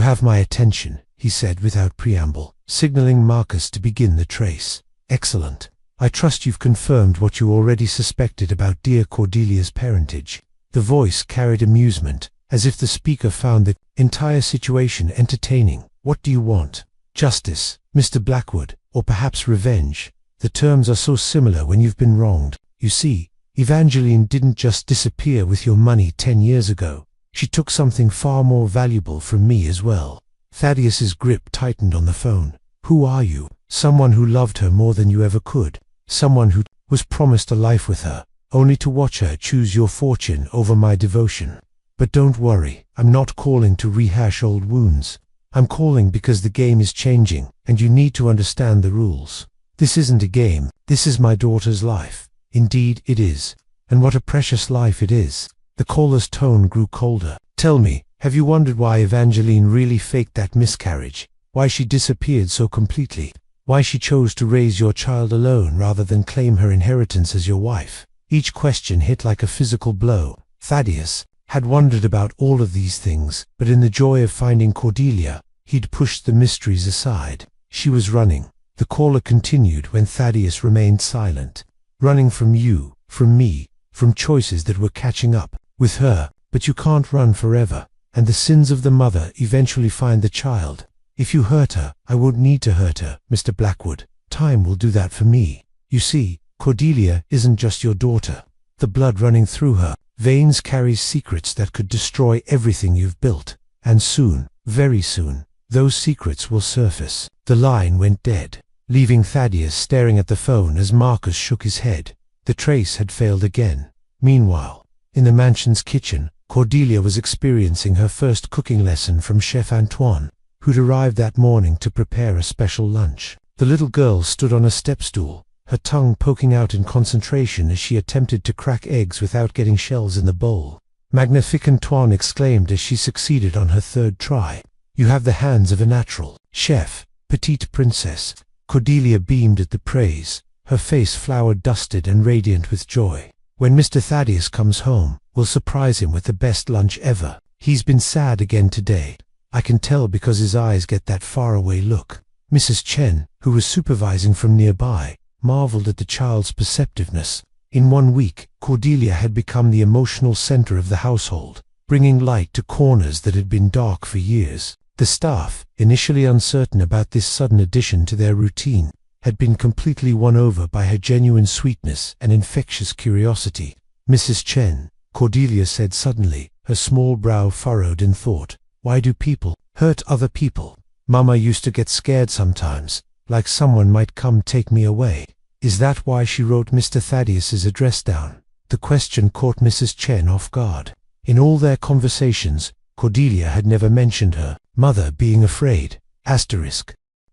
have my attention," he said without preamble, signaling Marcus to begin the trace. "Excellent. I trust you've confirmed what you already suspected about dear Cordelia's parentage." The voice carried amusement, as if the speaker found the entire situation entertaining. "What do you want? Justice, Mr. Blackwood, or perhaps revenge? The terms are so similar when you've been wronged. You see, Evangeline didn't just disappear with your money 10 years ago. She took something far more valuable from me as well." Thaddeus's grip tightened on the phone. "Who are you?" "Someone who loved her more than you ever could. Someone who was promised a life with her, only to watch her choose your fortune over my devotion. But don't worry, I'm not calling to rehash old wounds. I'm calling because the game is changing, and you need to understand the rules. This isn't a game, this is my daughter's life. Indeed it is. And what a precious life it is." The caller's tone grew colder. "Tell me, have you wondered why Evangeline really faked that miscarriage? Why she disappeared so completely? Why she chose to raise your child alone rather than claim her inheritance as your wife?" Each question hit like a physical blow. Thaddeus had wondered about all of these things, but in the joy of finding Cordelia, he'd pushed the mysteries aside. "She was running," the caller continued when Thaddeus remained silent. "Running from you, from me, from choices that were catching up with her. But you can't run forever, and the sins of the mother eventually find the child. If you hurt her, I won't need to hurt her, Mr. Blackwood. Time will do that for me. You see, Cordelia isn't just your daughter. The blood running through her veins carries secrets that could destroy everything you've built. And soon, very soon, those secrets will surface." The line went dead, leaving Thaddeus staring at the phone as Marcus shook his head. The trace had failed again. Meanwhile, in the mansion's kitchen, Cordelia was experiencing her first cooking lesson from Chef Antoine, who'd arrived that morning to prepare a special lunch. The little girl stood on a step stool, her tongue poking out in concentration as she attempted to crack eggs without getting shells in the bowl. "Magnifique!" Antoine exclaimed as she succeeded on her 3rd try. "You have the hands of a natural, chef, petite princess." Cordelia beamed at the praise, her face flower-dusted and radiant with joy. "When Mr. Thaddeus comes home, we'll surprise him with the best lunch ever. He's been sad again today. I can tell because his eyes get that faraway look." Mrs. Chen, who was supervising from nearby, marveled at the child's perceptiveness. In 1 week, Cordelia had become the emotional center of the household, bringing light to corners that had been dark for years. The staff, initially uncertain about this sudden addition to their routine, had been completely won over by her genuine sweetness and infectious curiosity. "Mrs. Chen," Cordelia said suddenly, her small brow furrowed in thought. Why do people hurt other people? Mama used to get scared sometimes, like someone might come take me away. Is that why she wrote Mr. Thaddeus's address down? The question caught Mrs. Chen off guard. In all their conversations, Cordelia had never mentioned her mother being afraid.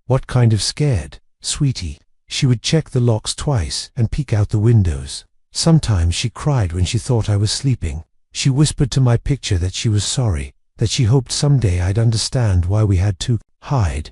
What kind of scared, sweetie? She would check the locks twice and peek out the windows. Sometimes she cried when she thought I was sleeping. She whispered to my picture that she was sorry, that she hoped someday I'd understand why we had to hide.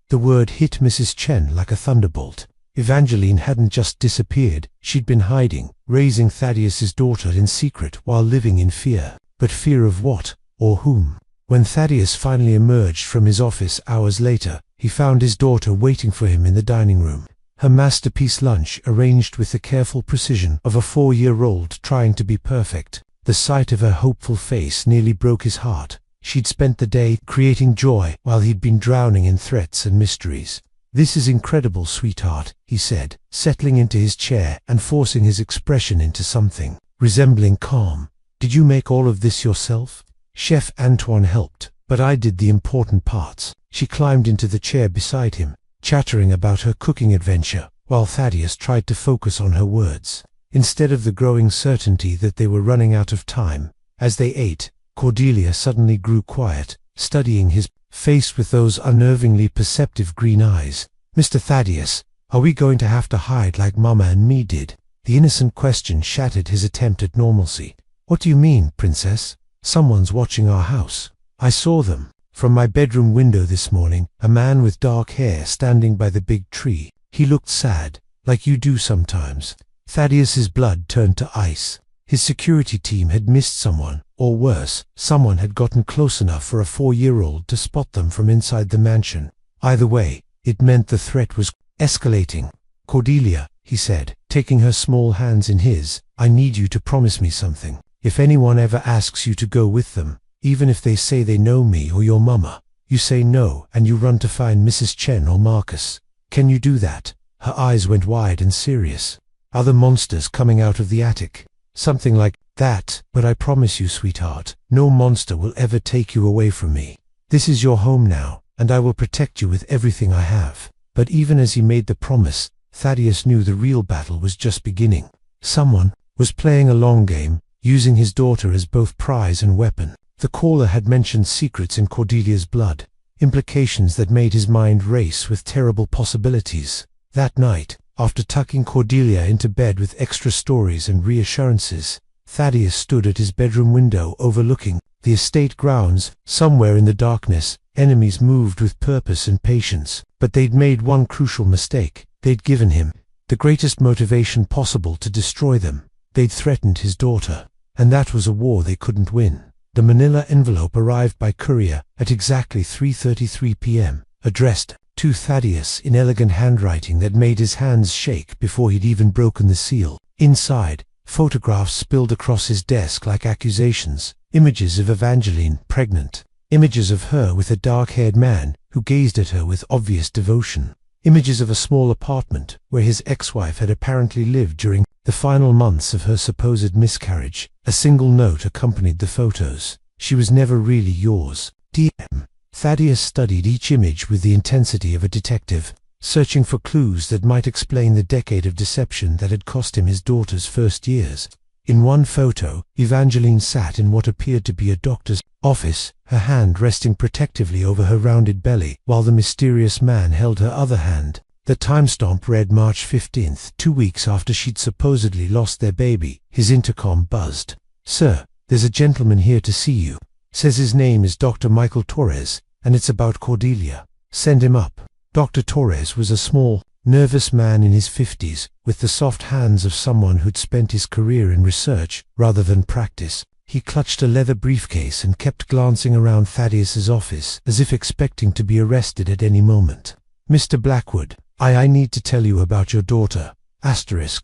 The word hit Mrs. Chen like a thunderbolt. Evangeline hadn't just disappeared, she'd been hiding, raising Thaddeus's daughter in secret while living in fear. But fear of what, or whom? When Thaddeus finally emerged from his office hours later, he found his daughter waiting for him in the dining room. Her masterpiece lunch arranged with the careful precision of a 4-year-old trying to be perfect. The sight of her hopeful face nearly broke his heart. She'd spent the day creating joy while he'd been drowning in threats and mysteries. "This is incredible, sweetheart," he said, settling into his chair and forcing his expression into something resembling calm. "Did you make all of this yourself?" "Chef Antoine helped, but I did the important parts." She climbed into the chair beside him, chattering about her cooking adventure, while Thaddeus tried to focus on her words. Instead of the growing certainty that they were running out of time, as they ate, Cordelia suddenly grew quiet, studying his face with those unnervingly perceptive green eyes. "Mr. Thaddeus, are we going to have to hide like Mama and me did?" The innocent question shattered his attempt at normalcy. "What do you mean, princess? Someone's watching our house." "I saw them. From my bedroom window this morning, a man with dark hair standing by the big tree. He looked sad, like you do sometimes." Thaddeus's blood turned to ice. His security team had missed someone, or worse, someone had gotten close enough for a 4-year-old to spot them from inside the mansion. Either way, it meant the threat was escalating. "Cordelia," he said, taking her small hands in his, "I need you to promise me something. If anyone ever asks you to go with them, even if they say they know me or your mama, you say no and you run to find Mrs. Chen or Marcus. Can you do that?" Her eyes went wide and serious. "Are the monsters coming out of the attic?" "Something like that, but I promise you, sweetheart, no monster will ever take you away from me. This is your home now, and I will protect you with everything I have." But even as he made the promise, Thaddeus knew the real battle was just beginning. Someone was playing a long game, using his daughter as both prize and weapon. The caller had mentioned secrets in Cordelia's blood, implications that made his mind race with terrible possibilities. That night, after tucking Cordelia into bed with extra stories and reassurances, Thaddeus stood at his bedroom window overlooking the estate grounds. Somewhere in the darkness, enemies moved with purpose and patience, but they'd made one crucial mistake. They'd given him the greatest motivation possible to destroy them. They'd threatened his daughter, and that was a war they couldn't win. The manila envelope arrived by courier at exactly 3:33 p.m., addressed to Thaddeus in elegant handwriting that made his hands shake before he'd even broken the seal. Inside, photographs spilled across his desk like accusations, images of Evangeline pregnant, images of her with a dark-haired man who gazed at her with obvious devotion, images of a small apartment where his ex-wife had apparently lived during the final months of her supposed miscarriage. A single note accompanied the photos. "She was never really yours. DM." Thaddeus studied each image with the intensity of a detective, searching for clues that might explain the decade of deception that had cost him his daughter's first years. In one photo, Evangeline sat in what appeared to be a doctor's office, her hand resting protectively over her rounded belly, while the mysterious man held her other hand. The timestamp read March 15th, 2 weeks after she'd supposedly lost their baby. His intercom buzzed. "Sir, there's a gentleman here to see you. Says his name is Dr. Michael Torres, and it's about Cordelia. Send him up." Dr. Torres was a small, nervous man in his 50s, with the soft hands of someone who'd spent his career in research rather than practice. He clutched a leather briefcase and kept glancing around Thaddeus's office, as if expecting to be arrested at any moment. "Mr. Blackwood, I need to tell you about your daughter.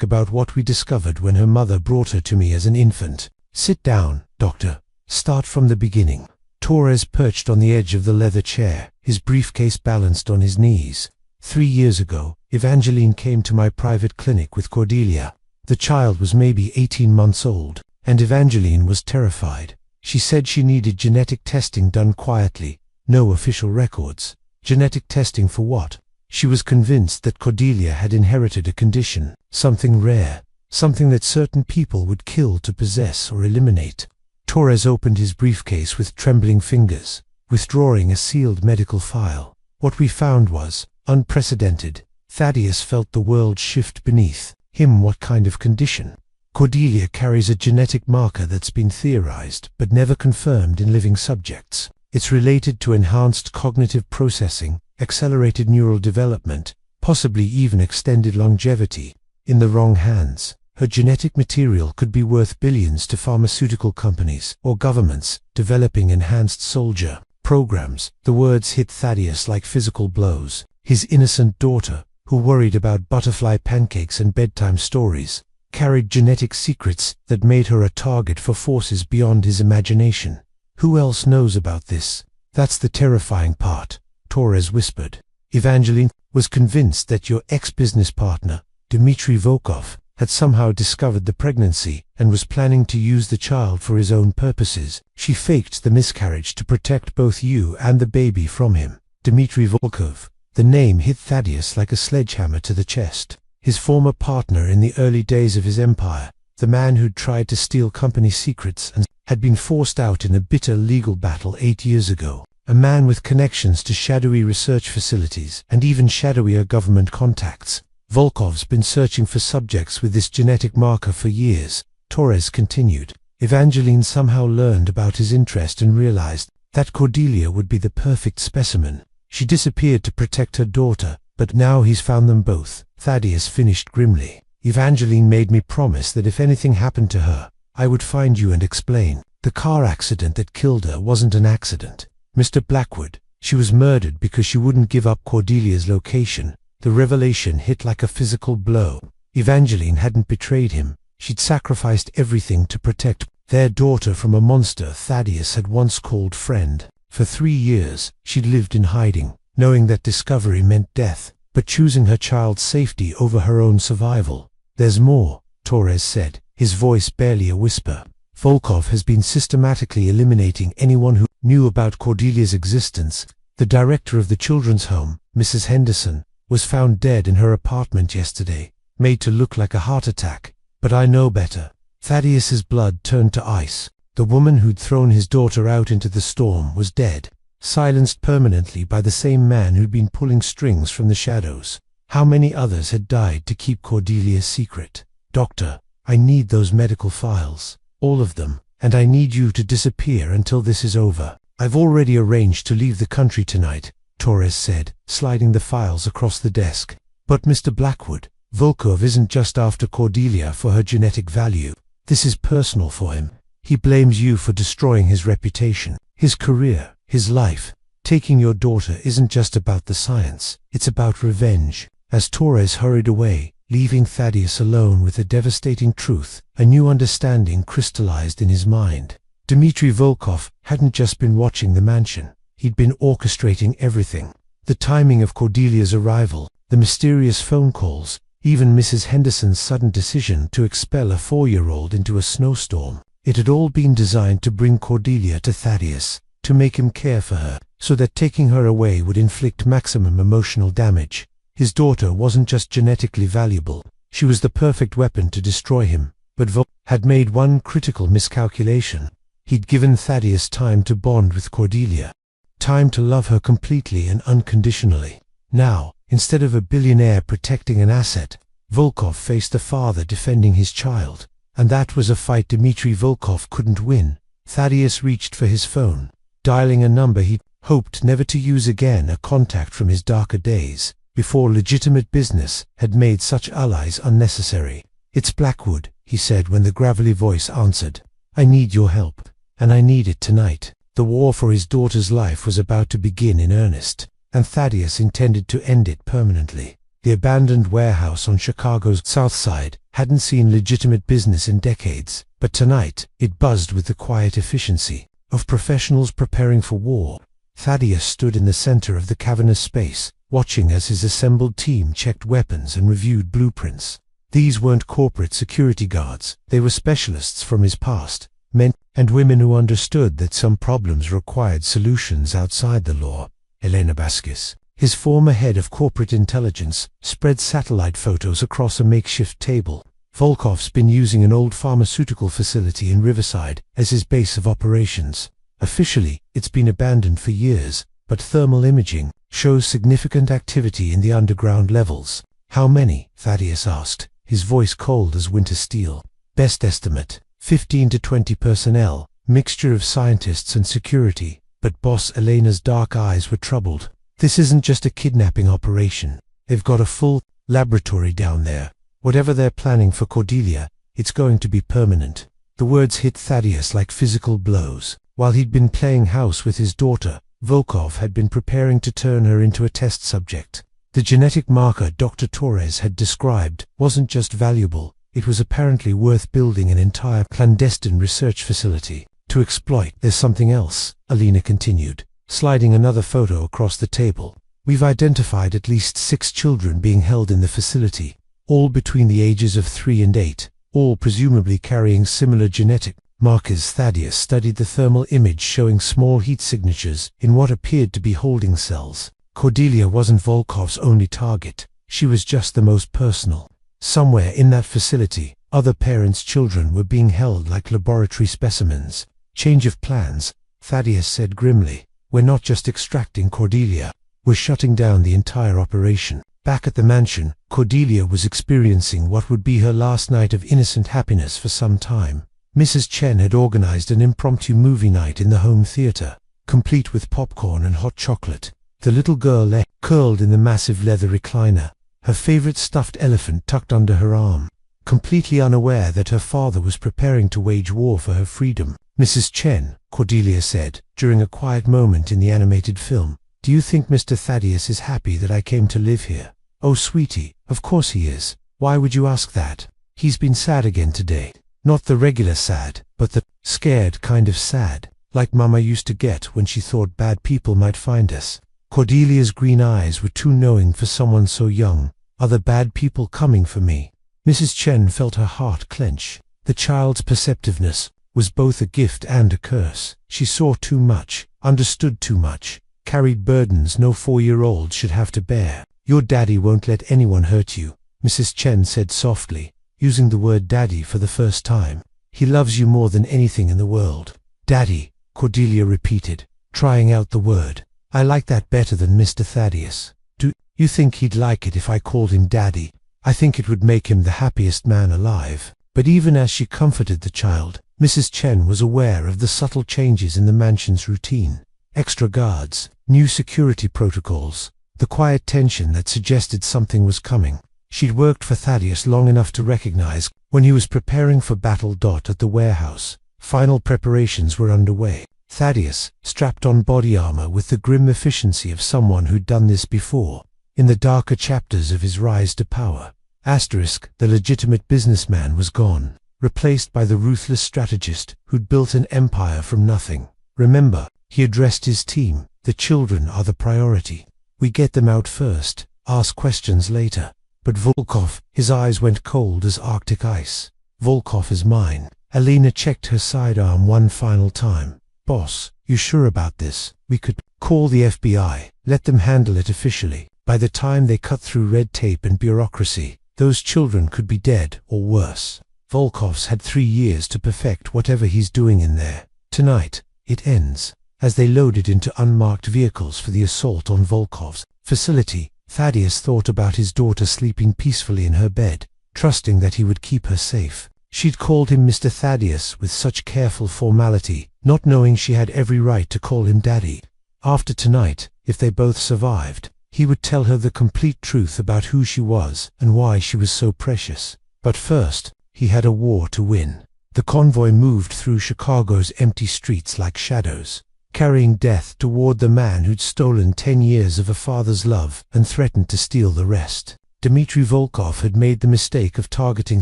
About what we discovered when her mother brought her to me as an infant." "Sit down, doctor. Start from the beginning." Torres perched on the edge of the leather chair, his briefcase balanced on his knees. 3 years ago, Evangeline came to my private clinic with Cordelia. The child was maybe 18 months old, and Evangeline was terrified. She said she needed genetic testing done quietly, no official records. Genetic testing for what? She was convinced that Cordelia had inherited a condition, something rare, something that certain people would kill to possess or eliminate. Torres opened his briefcase with trembling fingers, withdrawing a sealed medical file. What we found was unprecedented. Thaddeus felt the world shift beneath him. What kind of condition? Cordelia carries a genetic marker that's been theorized but never confirmed in living subjects. It's related to enhanced cognitive processing, accelerated neural development, possibly even extended longevity. In the wrong hands, her genetic material could be worth billions to pharmaceutical companies or governments developing enhanced soldier programs. The words hit Thaddeus like physical blows. His innocent daughter, who worried about butterfly pancakes and bedtime stories, carried genetic secrets that made her a target for forces beyond his imagination. Who else knows about this? That's the terrifying part, Torres whispered. Evangeline was convinced that your ex-business partner, Dmitry Volkov, had somehow discovered the pregnancy and was planning to use the child for his own purposes. She faked the miscarriage to protect both you and the baby from him. Dmitry Volkov. The name hit Thaddeus like a sledgehammer to the chest. His former partner in the early days of his empire, the man who'd tried to steal company secrets and had been forced out in a bitter legal battle 8 years ago. A man with connections to shadowy research facilities and even shadowier government contacts. Volkov's been searching for subjects with this genetic marker for years, Torres continued. Evangeline somehow learned about his interest and realized that Cordelia would be the perfect specimen. She disappeared to protect her daughter, but now he's found them both. Thaddeus finished grimly. Evangeline made me promise that if anything happened to her, I would find you and explain. The car accident that killed her wasn't an accident, Mr. Blackwood. She was murdered because she wouldn't give up Cordelia's location. The revelation hit like a physical blow. Evangeline hadn't betrayed him. She'd sacrificed everything to protect their daughter from a monster Thaddeus had once called friend. For 3 years, she'd lived in hiding, knowing that discovery meant death, but choosing her child's safety over her own survival. There's more, Torres said, his voice barely a whisper. Volkov has been systematically eliminating anyone who knew about Cordelia's existence. The director of the children's home, Mrs. Henderson, was found dead in her apartment yesterday, made to look like a heart attack. But I know better. Thaddeus's blood turned to ice. The woman who'd thrown his daughter out into the storm was dead, silenced permanently by the same man who'd been pulling strings from the shadows. How many others had died to keep Cordelia's secret? Doctor, I need those medical files. All of them. And I need you to disappear until this is over. I've already arranged to leave the country tonight, Torres said, sliding the files across the desk. But Mr. Blackwood, Volkov isn't just after Cordelia for her genetic value. This is personal for him. He blames you for destroying his reputation, his career, his life. Taking your daughter isn't just about the science, it's about revenge. As Torres hurried away, leaving Thaddeus alone with the devastating truth, a new understanding crystallized in his mind. Dmitry Volkov hadn't just been watching the mansion. He'd been orchestrating everything. The timing of Cordelia's arrival, the mysterious phone calls, even Mrs. Henderson's sudden decision to expel a 4-year-old into a snowstorm. It had all been designed to bring Cordelia to Thaddeus, to make him care for her, so that taking her away would inflict maximum emotional damage. His daughter wasn't just genetically valuable, she was the perfect weapon to destroy him. But Volkov had made one critical miscalculation. He'd given Thaddeus time to bond with Cordelia, time to love her completely and unconditionally. Now, instead of a billionaire protecting an asset, Volkov faced a father defending his child. And that was a fight Dmitry Volkov couldn't win. Thaddeus reached for his phone, dialing a number he'd hoped never to use again, a contact from his darker days, before legitimate business had made such allies unnecessary. "It's Blackwood," he said when the gravelly voice answered. "I need your help, and I need it tonight." The war for his daughter's life was about to begin in earnest, and Thaddeus intended to end it permanently. The abandoned warehouse on Chicago's South Side hadn't seen legitimate business in decades, but tonight it buzzed with the quiet efficiency of professionals preparing for war. Thaddeus stood in the center of the cavernous space, watching as his assembled team checked weapons and reviewed blueprints. These weren't corporate security guards, they were specialists from his past, men and women who understood that some problems required solutions outside the law. Elena Baskis, his former head of corporate intelligence, spread satellite photos across a makeshift table. Volkov's been using an old pharmaceutical facility in Riverside as his base of operations. Officially, it's been abandoned for years, but thermal imaging shows significant activity in the underground levels. How many? Thaddeus asked, his voice cold as winter steel. Best estimate, 15 to 20 personnel, mixture of scientists and security. But boss Elena's dark eyes were troubled. This isn't just a kidnapping operation. They've got a full laboratory down there. Whatever they're planning for Cordelia, it's going to be permanent. The words hit Thaddeus like physical blows. While he'd been playing house with his daughter, Volkov had been preparing to turn her into a test subject. The genetic marker Dr. Torres had described wasn't just valuable, it was apparently worth building an entire clandestine research facility to exploit. There's something else, Alina continued, sliding another photo across the table. We've identified at least 6 children being held in the facility, all between the ages of 3 and 8, all presumably carrying similar genetic markers. Thaddeus studied the thermal image showing small heat signatures in what appeared to be holding cells. Cordelia wasn't Volkov's only target, she was just the most personal. Somewhere in that facility, other parents' children were being held like laboratory specimens. Change of plans, Thaddeus said grimly. We're not just extracting Cordelia, we're shutting down the entire operation. Back at the mansion, Cordelia was experiencing what would be her last night of innocent happiness for some time. Mrs. Chen had organized an impromptu movie night in the home theater, complete with popcorn and hot chocolate. The little girl lay curled in the massive leather recliner, her favorite stuffed elephant tucked under her arm, completely unaware that her father was preparing to wage war for her freedom. Mrs. Chen, Cordelia said, during a quiet moment in the animated film, do you think Mr. Thaddeus is happy that I came to live here? Oh, sweetie, of course he is. Why would you ask that? He's been sad again today. Not the regular sad, but the scared kind of sad, like Mama used to get when she thought bad people might find us. Cordelia's green eyes were too knowing for someone so young. Are the bad people coming for me? Mrs. Chen felt her heart clench. The child's perceptiveness was both a gift and a curse. She saw too much, understood too much, carried burdens no 4-year-old should have to bear. Your daddy won't let anyone hurt you, Mrs. Chen said softly, using the word daddy for the first time. He loves you more than anything in the world. Daddy, Cordelia repeated, trying out the word. I like that better than Mr. Thaddeus. Do you think he'd like it if I called him Daddy? I think it would make him the happiest man alive. But even as she comforted the child, Mrs. Chen was aware of the subtle changes in the mansion's routine. Extra guards, new security protocols, the quiet tension that suggested something was coming. She'd worked for Thaddeus long enough to recognize when he was preparing for battle. At the warehouse, final preparations were underway. Thaddeus, strapped on body armor with the grim efficiency of someone who'd done this before, in the darker chapters of his rise to power. The legitimate businessman was gone, replaced by the ruthless strategist who'd built an empire from nothing. Remember, he addressed his team, the children are the priority. We get them out first, ask questions later. But Volkov, his eyes went cold as Arctic ice. Volkov is mine. Alina checked her sidearm one final time. Boss, you sure about this? We could call the FBI, let them handle it officially. By the time they cut through red tape and bureaucracy, those children could be dead or worse. Volkov's had 3 years to perfect whatever he's doing in there. Tonight, it ends. As they loaded into unmarked vehicles for the assault on Volkov's facility, Thaddeus thought about his daughter sleeping peacefully in her bed, trusting that he would keep her safe. She'd called him Mr. Thaddeus with such careful formality, not knowing she had every right to call him Daddy. After tonight, if they both survived, he would tell her the complete truth about who she was and why she was so precious. But first, he had a war to win. The convoy moved through Chicago's empty streets like shadows, carrying death toward the man who'd stolen 10 years of a father's love and threatened to steal the rest. Dmitry Volkov had made the mistake of targeting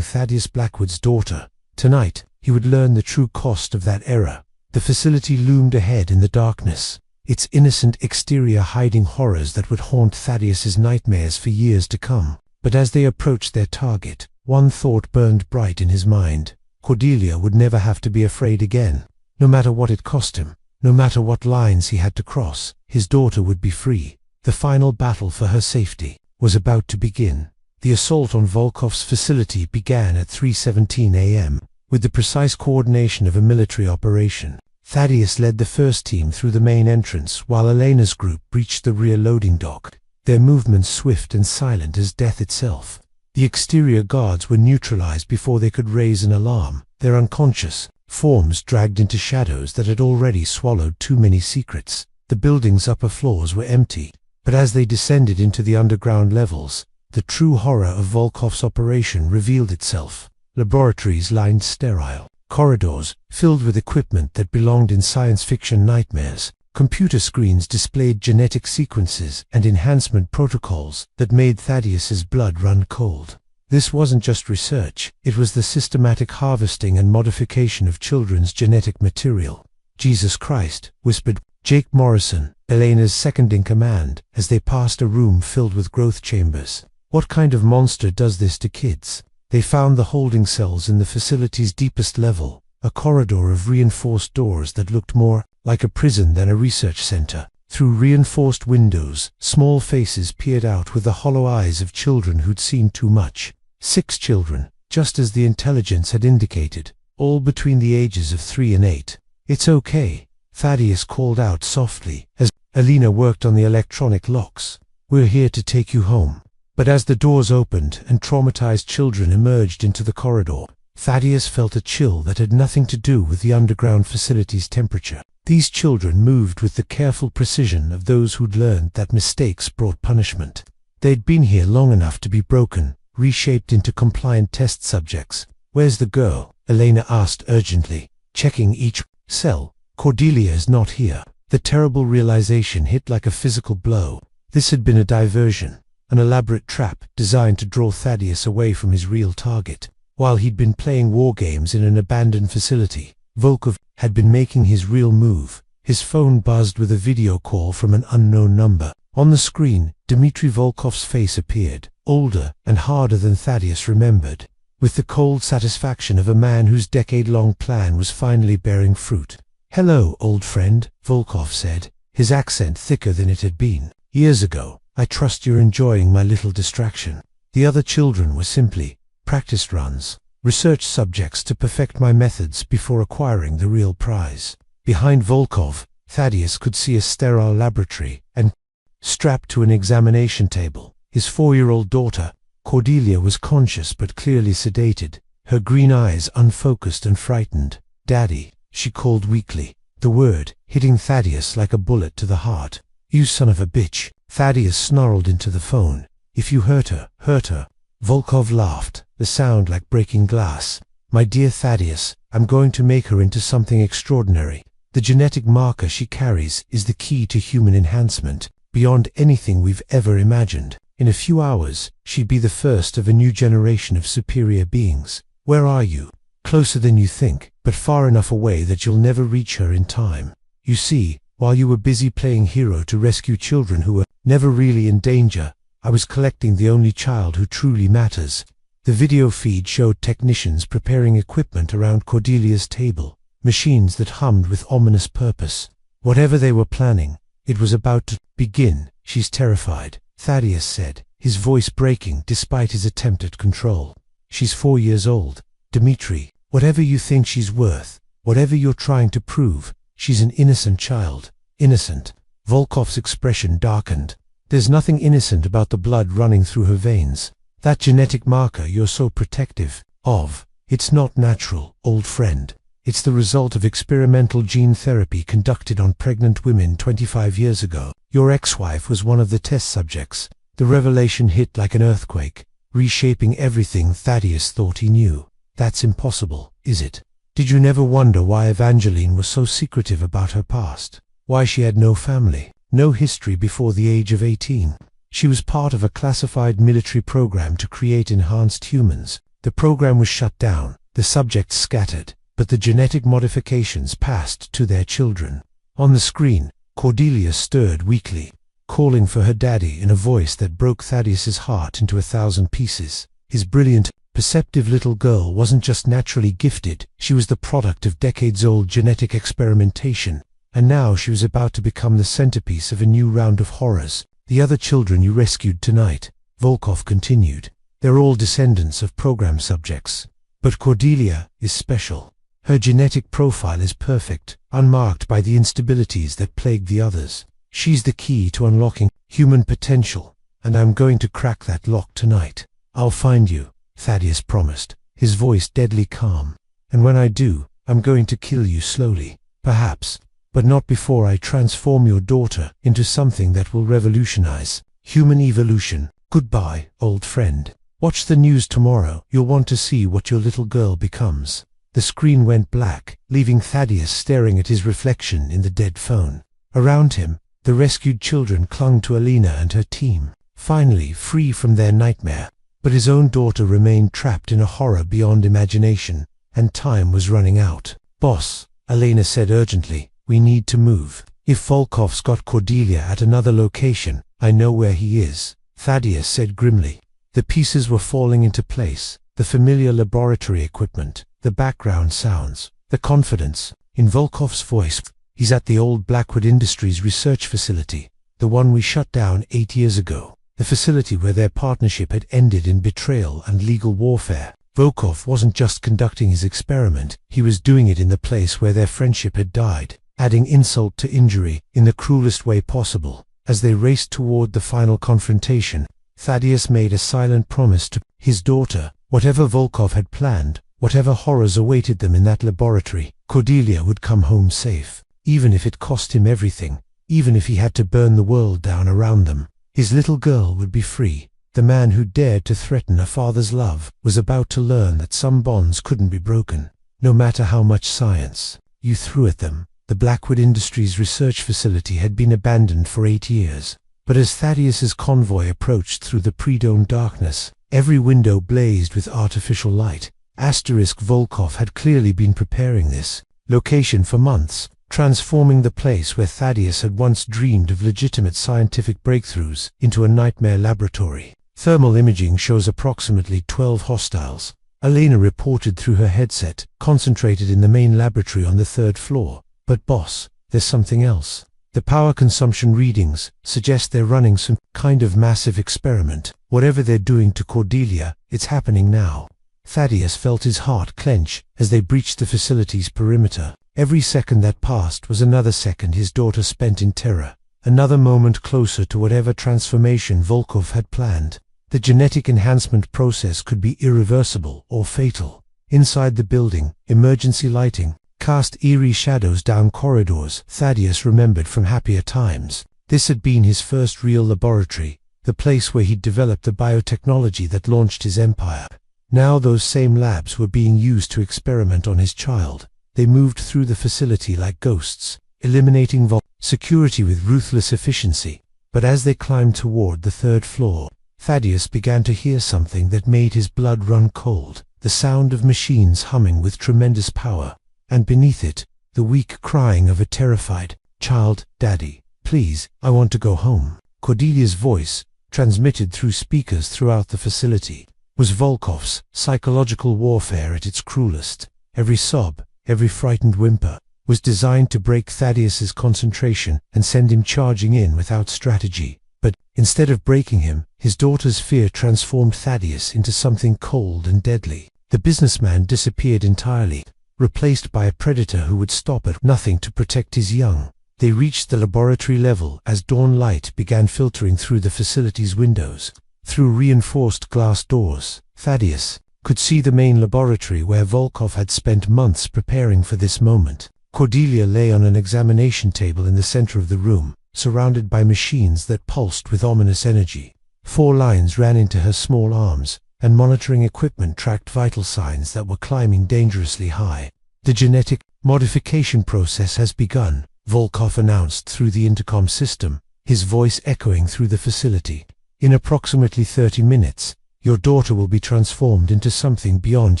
Thaddeus Blackwood's daughter. Tonight, he would learn the true cost of that error. The facility loomed ahead in the darkness, its innocent exterior hiding horrors that would haunt Thaddeus's nightmares for years to come. But as they approached their target, one thought burned bright in his mind. Cordelia would never have to be afraid again. No matter what it cost him, no matter what lines he had to cross, his daughter would be free. The final battle for her safety was about to begin. The assault on Volkov's facility began at 3:17 a.m. With the precise coordination of a military operation. Thaddeus led the first team through the main entrance while Elena's group reached the rear loading dock, their movements swift and silent as death itself. The exterior guards were neutralized before they could raise an alarm, their unconscious forms dragged into shadows that had already swallowed too many secrets. The building's upper floors were empty, but as they descended into the underground levels, the true horror of Volkov's operation revealed itself. Laboratories lined sterile corridors, filled with equipment that belonged in science fiction nightmares. Computer screens displayed genetic sequences and enhancement protocols that made Thaddeus's blood run cold. This wasn't just research, it was the systematic harvesting and modification of children's genetic material. "Jesus Christ," whispered Jake Morrison, Elena's second-in-command, as they passed a room filled with growth chambers. "What kind of monster does this to kids?" They found the holding cells in the facility's deepest level, a corridor of reinforced doors that looked more like a prison than a research center. Through reinforced windows, small faces peered out with the hollow eyes of children who'd seen too much. 6 children, just as the intelligence had indicated, all between the ages of 3 and 8. "It's okay," Thaddeus called out softly, as Elena worked on the electronic locks. "We're here to take you home." But as the doors opened and traumatized children emerged into the corridor, Thaddeus felt a chill that had nothing to do with the underground facility's temperature. These children moved with the careful precision of those who'd learned that mistakes brought punishment. They'd been here long enough to be broken, reshaped into compliant test subjects. "Where's the girl?" Elena asked urgently, checking each cell. "Cordelia is not here." The terrible realization hit like a physical blow. This had been a diversion. An elaborate trap designed to draw Thaddeus away from his real target. While he'd been playing war games in an abandoned facility, Volkov had been making his real move. His phone buzzed with a video call from an unknown number. On the screen, Dmitry Volkov's face appeared, older and harder than Thaddeus remembered, with the cold satisfaction of a man whose decade-long plan was finally bearing fruit. "Hello, old friend," Volkov said, his accent thicker than it had been. "Years ago. I trust you're enjoying my little distraction." The other children were simply practice runs, research subjects to perfect my methods before acquiring the real prize. Behind Volkov, Thaddeus could see a sterile laboratory, and strapped to an examination table, his 4-year-old daughter. Cordelia was conscious but clearly sedated, her green eyes unfocused and frightened. "Daddy," she called weakly, the word hitting Thaddeus like a bullet to the heart. "You son of a bitch." Thaddeus snarled into the phone. "If you hurt her, hurt her." Volkov laughed, the sound like breaking glass. "My dear Thaddeus, I'm going to make her into something extraordinary. The genetic marker she carries is the key to human enhancement, beyond anything we've ever imagined. In a few hours, she'd be the first of a new generation of superior beings. Where are you? Closer than you think, but far enough away that you'll never reach her in time. You see, while you were busy playing hero to rescue children who were never really in danger, I was collecting the only child who truly matters." The video feed showed technicians preparing equipment around Cordelia's table, machines that hummed with ominous purpose. Whatever they were planning, it was about to begin. "She's terrified," Thaddeus said, his voice breaking despite his attempt at control. "She's 4 years old. Dmitry, whatever you think she's worth, whatever you're trying to prove, she's an innocent child." "Innocent?" Volkov's expression darkened. "There's nothing innocent about the blood running through her veins. That genetic marker you're so protective of, it's not natural, old friend. It's the result of experimental gene therapy conducted on pregnant women 25 years ago. Your ex-wife was one of the test subjects." The revelation hit like an earthquake, reshaping everything Thaddeus thought he knew. "That's impossible, is it? Did you never wonder why Evangeline was so secretive about her past? Why she had no family, no history before the age of 18? She was part of a classified military program to create enhanced humans. The program was shut down, the subjects scattered, but the genetic modifications passed to their children." On the screen, Cordelia stirred weakly, calling for her daddy in a voice that broke Thaddeus's heart into 1,000 pieces. His brilliant perceptive little girl wasn't just naturally gifted, she was the product of decades-old genetic experimentation, and now she was about to become the centerpiece of a new round of horrors. The other children you rescued tonight, Volkov continued. They're all descendants of program subjects. But Cordelia is special. Her genetic profile is perfect, unmarked by the instabilities that plague the others. She's the key to unlocking human potential, and I'm going to crack that lock tonight. I'll find you, Thaddeus promised, his voice deadly calm. And when I do, I'm going to kill you slowly, perhaps, but not before I transform your daughter into something that will revolutionize human evolution. Goodbye, old friend. Watch the news tomorrow. You'll want to see what your little girl becomes. The screen went black, leaving Thaddeus staring at his reflection in the dead phone. Around him, the rescued children clung to Alina and her team, finally free from their nightmare. But his own daughter remained trapped in a horror beyond imagination, and time was running out. Boss, Alina said urgently, we need to move. If Volkov's got Cordelia at another location, I know where he is, Thaddeus said grimly. The pieces were falling into place, the familiar laboratory equipment, the background sounds, the confidence in Volkov's voice. He's at the old Blackwood Industries research facility, the one we shut down 8 years ago, the facility where their partnership had ended in betrayal and legal warfare. Volkov wasn't just conducting his experiment, he was doing it in the place where their friendship had died, adding insult to injury in the cruelest way possible. As they raced toward the final confrontation, Thaddeus made a silent promise to his daughter. Whatever Volkov had planned, whatever horrors awaited them in that laboratory, Cordelia would come home safe, even if it cost him everything, even if he had to burn the world down around them. His little girl would be free. The man who dared to threaten a father's love was about to learn that some bonds couldn't be broken, no matter how much science you threw at them. The Blackwood Industries research facility had been abandoned for 8 years. But as Thaddeus's convoy approached through the pre-dawn darkness, every window blazed with artificial light. Volkov had clearly been preparing this location for months, transforming the place where Thaddeus had once dreamed of legitimate scientific breakthroughs into a nightmare laboratory. Thermal imaging shows approximately 12 hostiles, Alina reported through her headset, concentrated in the main laboratory on the 3rd floor. But boss, there's something else. The power consumption readings suggest they're running some kind of massive experiment. Whatever they're doing to Cordelia, it's happening now. Thaddeus felt his heart clench as they breached the facility's perimeter. Every second that passed was another second his daughter spent in terror, another moment closer to whatever transformation Volkov had planned. The genetic enhancement process could be irreversible or fatal. Inside the building, emergency lighting cast eerie shadows down corridors Thaddeus remembered from happier times. This had been his first real laboratory, the place where he'd developed the biotechnology that launched his empire. Now those same labs were being used to experiment on his child. They moved through the facility like ghosts, eliminating security with ruthless efficiency. But as they climbed toward the 3rd floor, Thaddeus began to hear something that made his blood run cold, the sound of machines humming with tremendous power. And beneath it, the weak crying of a terrified child. Daddy, please, I want to go home. Cordelia's voice, transmitted through speakers throughout the facility, was Volkov's psychological warfare at its cruelest. Every sob, every frightened whimper, was designed to break Thaddeus's concentration and send him charging in without strategy. But, instead of breaking him, his daughter's fear transformed Thaddeus into something cold and deadly. The businessman disappeared entirely, replaced by a predator who would stop at nothing to protect his young. They reached the laboratory level as dawn light began filtering through the facility's windows. Through reinforced glass doors, Thaddeus could see the main laboratory where Volkov had spent months preparing for this moment. Cordelia lay on an examination table in the center of the room, surrounded by machines that pulsed with ominous energy. 4 lines ran into her small arms, and monitoring equipment tracked vital signs that were climbing dangerously high. The genetic modification process has begun, Volkov announced through the intercom system, his voice echoing through the facility. In approximately 30 minutes, your daughter will be transformed into something beyond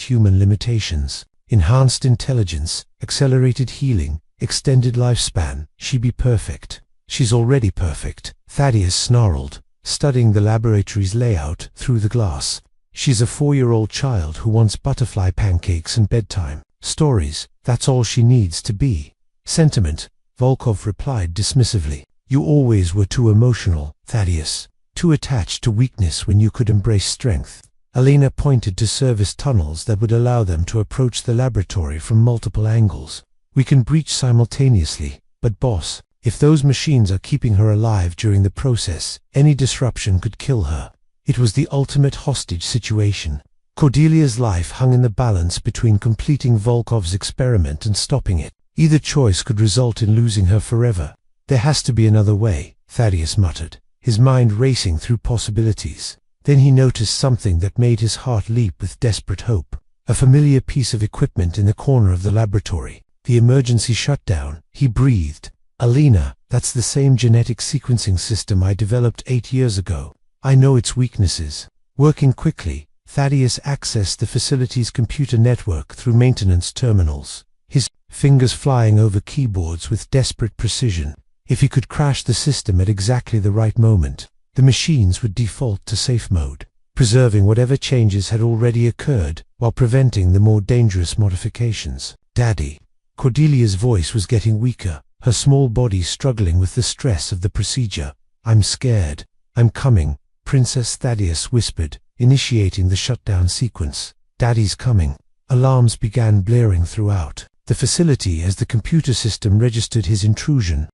human limitations. Enhanced intelligence, accelerated healing, extended lifespan. She'll be perfect. She's already perfect, Thaddeus snarled, studying the laboratory's layout through the glass. She's a 4-year-old child who wants butterfly pancakes and bedtime stories. That's all she needs to be. Sentiment, Volkov replied dismissively. You always were too emotional, Thaddeus. Too attached to weakness when you could embrace strength. Elena pointed to service tunnels that would allow them to approach the laboratory from multiple angles. We can breach simultaneously, but boss, if those machines are keeping her alive during the process, any disruption could kill her. It was the ultimate hostage situation. Cordelia's life hung in the balance between completing Volkov's experiment and stopping it. Either choice could result in losing her forever. There has to be another way, Thaddeus muttered, his mind racing through possibilities. Then he noticed something that made his heart leap with desperate hope. A familiar piece of equipment in the corner of the laboratory. The emergency shutdown. He breathed. Elena, that's the same genetic sequencing system I developed 8 years ago. I know its weaknesses. Working quickly, Thaddeus accessed the facility's computer network through maintenance terminals, his fingers flying over keyboards with desperate precision. If he could crash the system at exactly the right moment, the machines would default to safe mode, preserving whatever changes had already occurred while preventing the more dangerous modifications. Daddy. Cordelia's voice was getting weaker, her small body struggling with the stress of the procedure. I'm scared. I'm coming, Princess Thaddeus whispered, initiating the shutdown sequence. Daddy's coming. Alarms began blaring throughout the facility as the computer system registered his intrusion.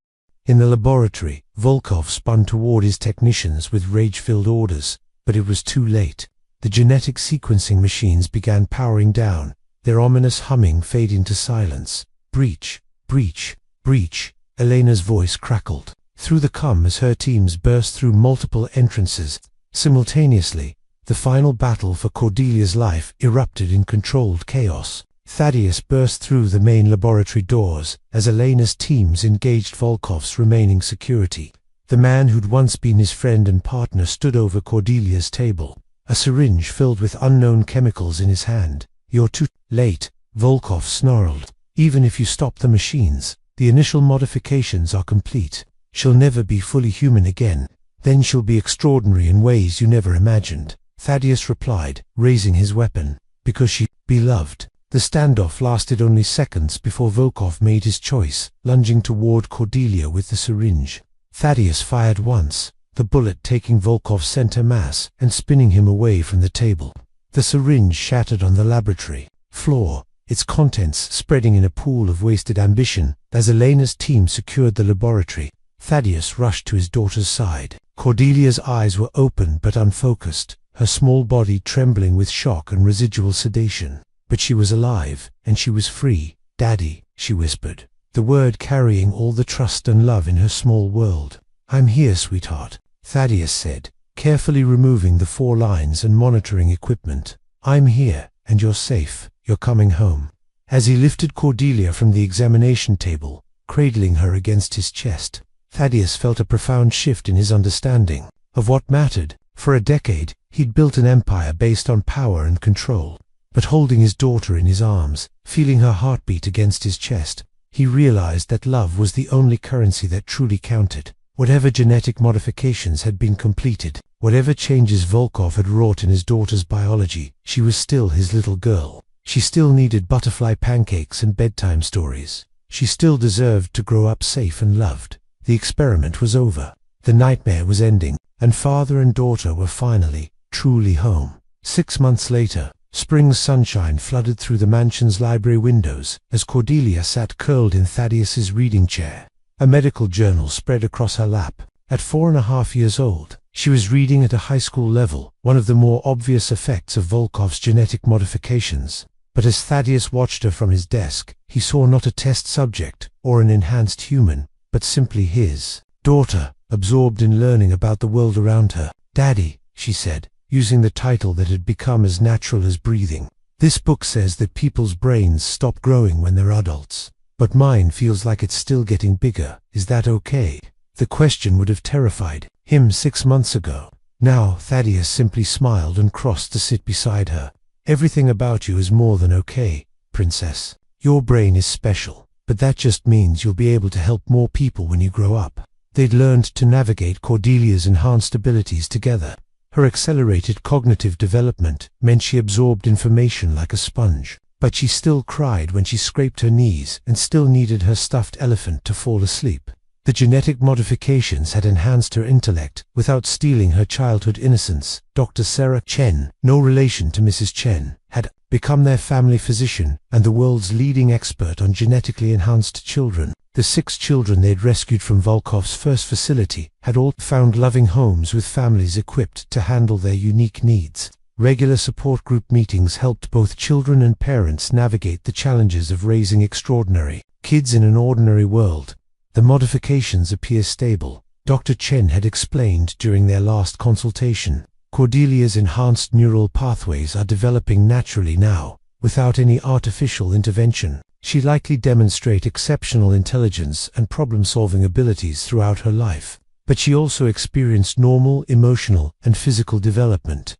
In the laboratory, Volkov spun toward his technicians with rage-filled orders, but it was too late. The genetic sequencing machines began powering down, their ominous humming fading to silence. Breach, breach, breach, Elena's voice crackled through the cum as her teams burst through multiple entrances. Simultaneously, the final battle for Cordelia's life erupted in controlled chaos. Thaddeus burst through the main laboratory doors as Elena's teams engaged Volkov's remaining security. The man who'd once been his friend and partner stood over Cordelia's table, a syringe filled with unknown chemicals in his hand. You're too late, Volkov snarled. Even if you stop the machines, the initial modifications are complete. She'll never be fully human again. Then she'll be extraordinary in ways you never imagined, Thaddeus replied, raising his weapon. Because she be loved. The standoff lasted only seconds before Volkov made his choice, lunging toward Cordelia with the syringe. Thaddeus fired once, the bullet taking Volkov's center mass and spinning him away from the table. The syringe shattered on the laboratory floor, its contents spreading in a pool of wasted ambition. As Elena's team secured the laboratory, Thaddeus rushed to his daughter's side. Cordelia's eyes were open but unfocused, her small body trembling with shock and residual sedation. But she was alive, and she was free. Daddy, she whispered, the word carrying all the trust and love in her small world. I'm here, sweetheart, Thaddeus said, carefully removing the 4 lines and monitoring equipment. I'm here, and you're safe. You're coming home. As he lifted Cordelia from the examination table, cradling her against his chest, Thaddeus felt a profound shift in his understanding of what mattered. For a decade, he'd built an empire based on power and control. But holding his daughter in his arms, feeling her heartbeat against his chest, he realized that love was the only currency that truly counted. Whatever genetic modifications had been completed, whatever changes Volkov had wrought in his daughter's biology, she was still his little girl. She still needed butterfly pancakes and bedtime stories. She still deserved to grow up safe and loved. The experiment was over. The nightmare was ending, and father and daughter were finally, truly home. 6 months later, spring's sunshine flooded through the mansion's library windows as Cordelia sat curled in Thaddeus's reading chair. A medical journal spread across her lap. At 4.5 years old, she was reading at a high school level, one of the more obvious effects of Volkov's genetic modifications. But as Thaddeus watched her from his desk, he saw not a test subject or an enhanced human, but simply his daughter, absorbed in learning about the world around her. Daddy, she said, using the title that had become as natural as breathing. This book says that people's brains stop growing when they're adults. But mine feels like it's still getting bigger. Is that okay? The question would have terrified him 6 months ago. Now Thaddeus simply smiled and crossed to sit beside her. Everything about you is more than okay, princess. Your brain is special, but that just means you'll be able to help more people when you grow up. They'd learned to navigate Cordelia's enhanced abilities together. Her accelerated cognitive development meant she absorbed information like a sponge, but she still cried when she scraped her knees and still needed her stuffed elephant to fall asleep. The genetic modifications had enhanced her intellect without stealing her childhood innocence. Dr. Sarah Chen, no relation to Mrs. Chen, had become their family physician and the world's leading expert on genetically enhanced children. The 6 children they'd rescued from Volkov's first facility had all found loving homes with families equipped to handle their unique needs. Regular support group meetings helped both children and parents navigate the challenges of raising extraordinary kids in an ordinary world. The modifications appear stable, Dr. Chen had explained during their last consultation. Cordelia's enhanced neural pathways are developing naturally now, without any artificial intervention. She likely demonstrate exceptional intelligence and problem-solving abilities throughout her life, but she also experienced normal emotional and physical development.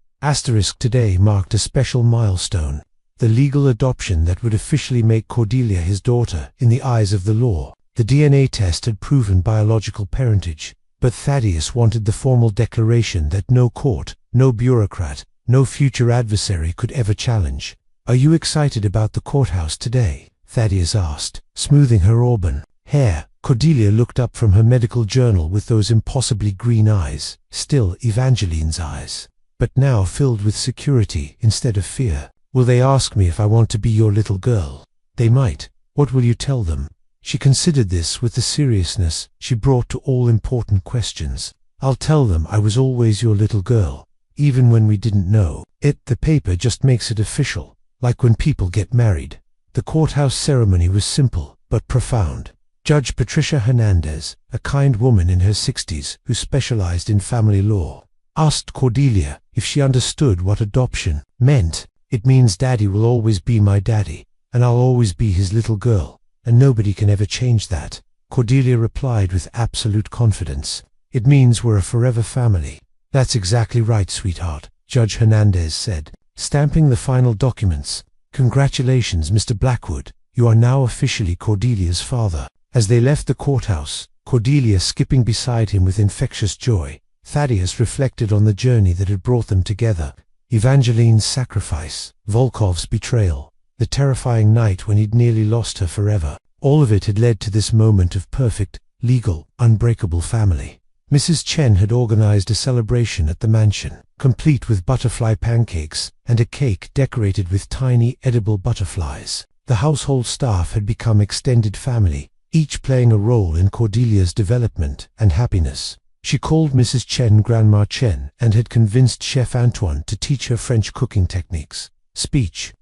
Today marked a special milestone, the legal adoption that would officially make Cordelia his daughter in the eyes of the law. The DNA test had proven biological parentage, but Thaddeus wanted the formal declaration that no court, no bureaucrat, no future adversary could ever challenge. "Are you excited about the courthouse today?" Thaddeus asked, smoothing her auburn hair. Cordelia looked up from her medical journal with those impossibly green eyes, still Evangeline's eyes, but now filled with security instead of fear. "Will they ask me if I want to be your little girl?" "They might. What will you tell them?" She considered this with the seriousness she brought to all important questions. "I'll tell them I was always your little girl, even when we didn't know it. The paper just makes it official, like when people get married." The courthouse ceremony was simple, but profound. Judge Patricia Hernandez, a kind woman in her 60s who specialized in family law, asked Cordelia if she understood what adoption meant. "It means Daddy will always be my daddy, and I'll always be his little girl, and nobody can ever change that." Cordelia replied with absolute confidence. "It means we're a forever family." "That's exactly right, sweetheart," Judge Hernandez said, stamping the final documents. "Congratulations, Mr. Blackwood. You are now officially Cordelia's father." As they left the courthouse, Cordelia skipping beside him with infectious joy, Thaddeus reflected on the journey that had brought them together. Evangeline's sacrifice, Volkov's betrayal, the terrifying night when he'd nearly lost her forever. All of it had led to this moment of perfect, legal, unbreakable family. Mrs. Chen had organized a celebration at the mansion, complete with butterfly pancakes and a cake decorated with tiny, edible butterflies. The household staff had become extended family, each playing a role in Cordelia's development and happiness. She called Mrs. Chen Grandma Chen and had convinced Chef Antoine to teach her French cooking techniques. Speech,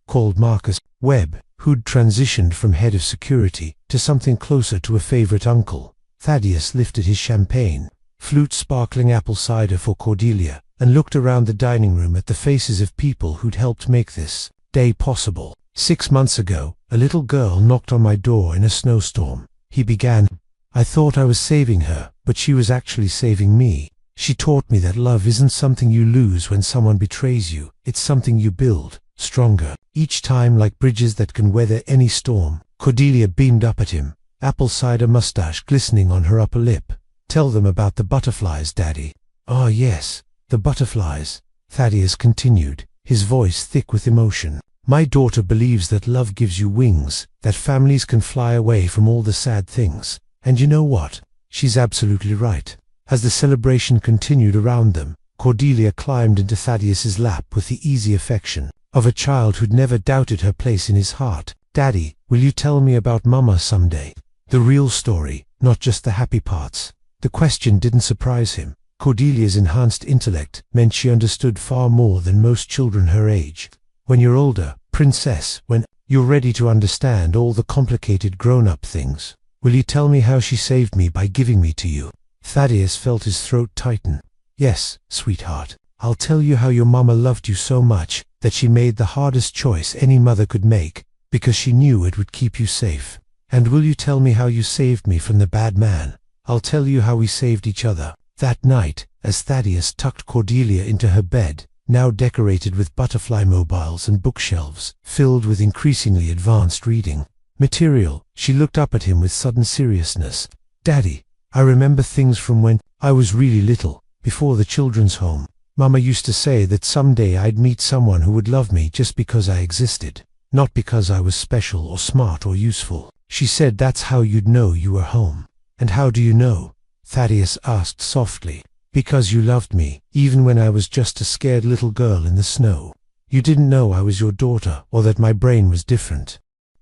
called Marcus Webb, who'd transitioned from head of security to something closer to a favorite uncle. Thaddeus lifted his champagne, flute sparkling apple cider for Cordelia, and looked around the dining room at the faces of people who'd helped make this day possible. 6 months ago, a little girl knocked on my door in a snowstorm. He began. I thought I was saving her, but she was actually saving me. She taught me that love isn't something you lose when someone betrays you, it's something you build, stronger, each time, like bridges that can weather any storm. Cordelia beamed up at him, apple cider mustache glistening on her upper lip. Tell them about the butterflies, Daddy. Ah, yes, the butterflies, Thaddeus continued, his voice thick with emotion. My daughter believes that love gives you wings, that families can fly away from all the sad things. And you know what? She's absolutely right. As the celebration continued around them, Cordelia climbed into Thaddeus's lap with the easy affection of a child who'd never doubted her place in his heart. Daddy, will you tell me about Mama someday? The real story, not just the happy parts. The question didn't surprise him. Cordelia's enhanced intellect meant she understood far more than most children her age. When you're older, princess, when you're ready to understand all the complicated grown-up things, will you tell me how she saved me by giving me to you? Thaddeus felt his throat tighten. Yes, sweetheart, I'll tell you how your mama loved you so much that she made the hardest choice any mother could make, because she knew it would keep you safe. And will you tell me how you saved me from the bad man? I'll tell you how we saved each other. That night, as Thaddeus tucked Cordelia into her bed, now decorated with butterfly mobiles and bookshelves, filled with increasingly advanced reading material, she looked up at him with sudden seriousness. Daddy, I remember things from when I was really little, before the children's home. Mama used to say that someday I'd meet someone who would love me just because I existed, not because I was special or smart or useful. She said that's how you'd know you were home. And how do you know? Thaddeus asked softly. Because you loved me, even when I was just a scared little girl in the snow. You didn't know I was your daughter or that my brain was different.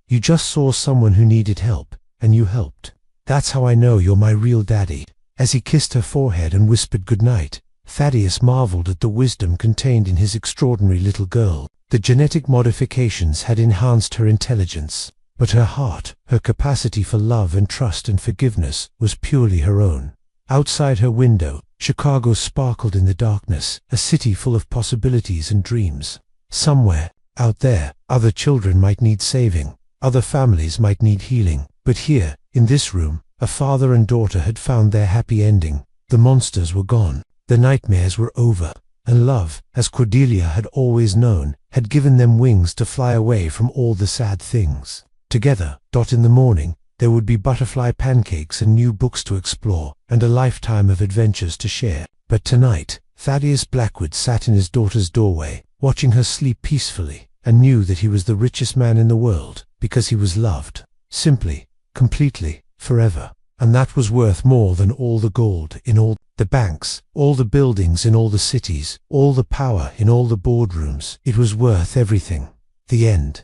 You just saw someone who needed help, and you helped. That's how I know you're my real daddy. As he kissed her forehead and whispered goodnight, Thaddeus marveled at the wisdom contained in his extraordinary little girl. The genetic modifications had enhanced her intelligence, but her heart, her capacity for love and trust and forgiveness, was purely her own. Outside her window, Chicago sparkled in the darkness, a city full of possibilities and dreams. Somewhere, out there, other children might need saving, other families might need healing, but here, in this room, a father and daughter had found their happy ending. The monsters were gone, the nightmares were over, and love, as Cordelia had always known, had given them wings to fly away from all the sad things. Together, in the morning, there would be butterfly pancakes and new books to explore, and a lifetime of adventures to share. But tonight, Thaddeus Blackwood sat in his daughter's doorway, watching her sleep peacefully, and knew that he was the richest man in the world, because he was loved. Simply, completely, forever. And that was worth more than all the gold in all the banks, all the buildings in all the cities, all the power in all the boardrooms. It was worth everything. The end.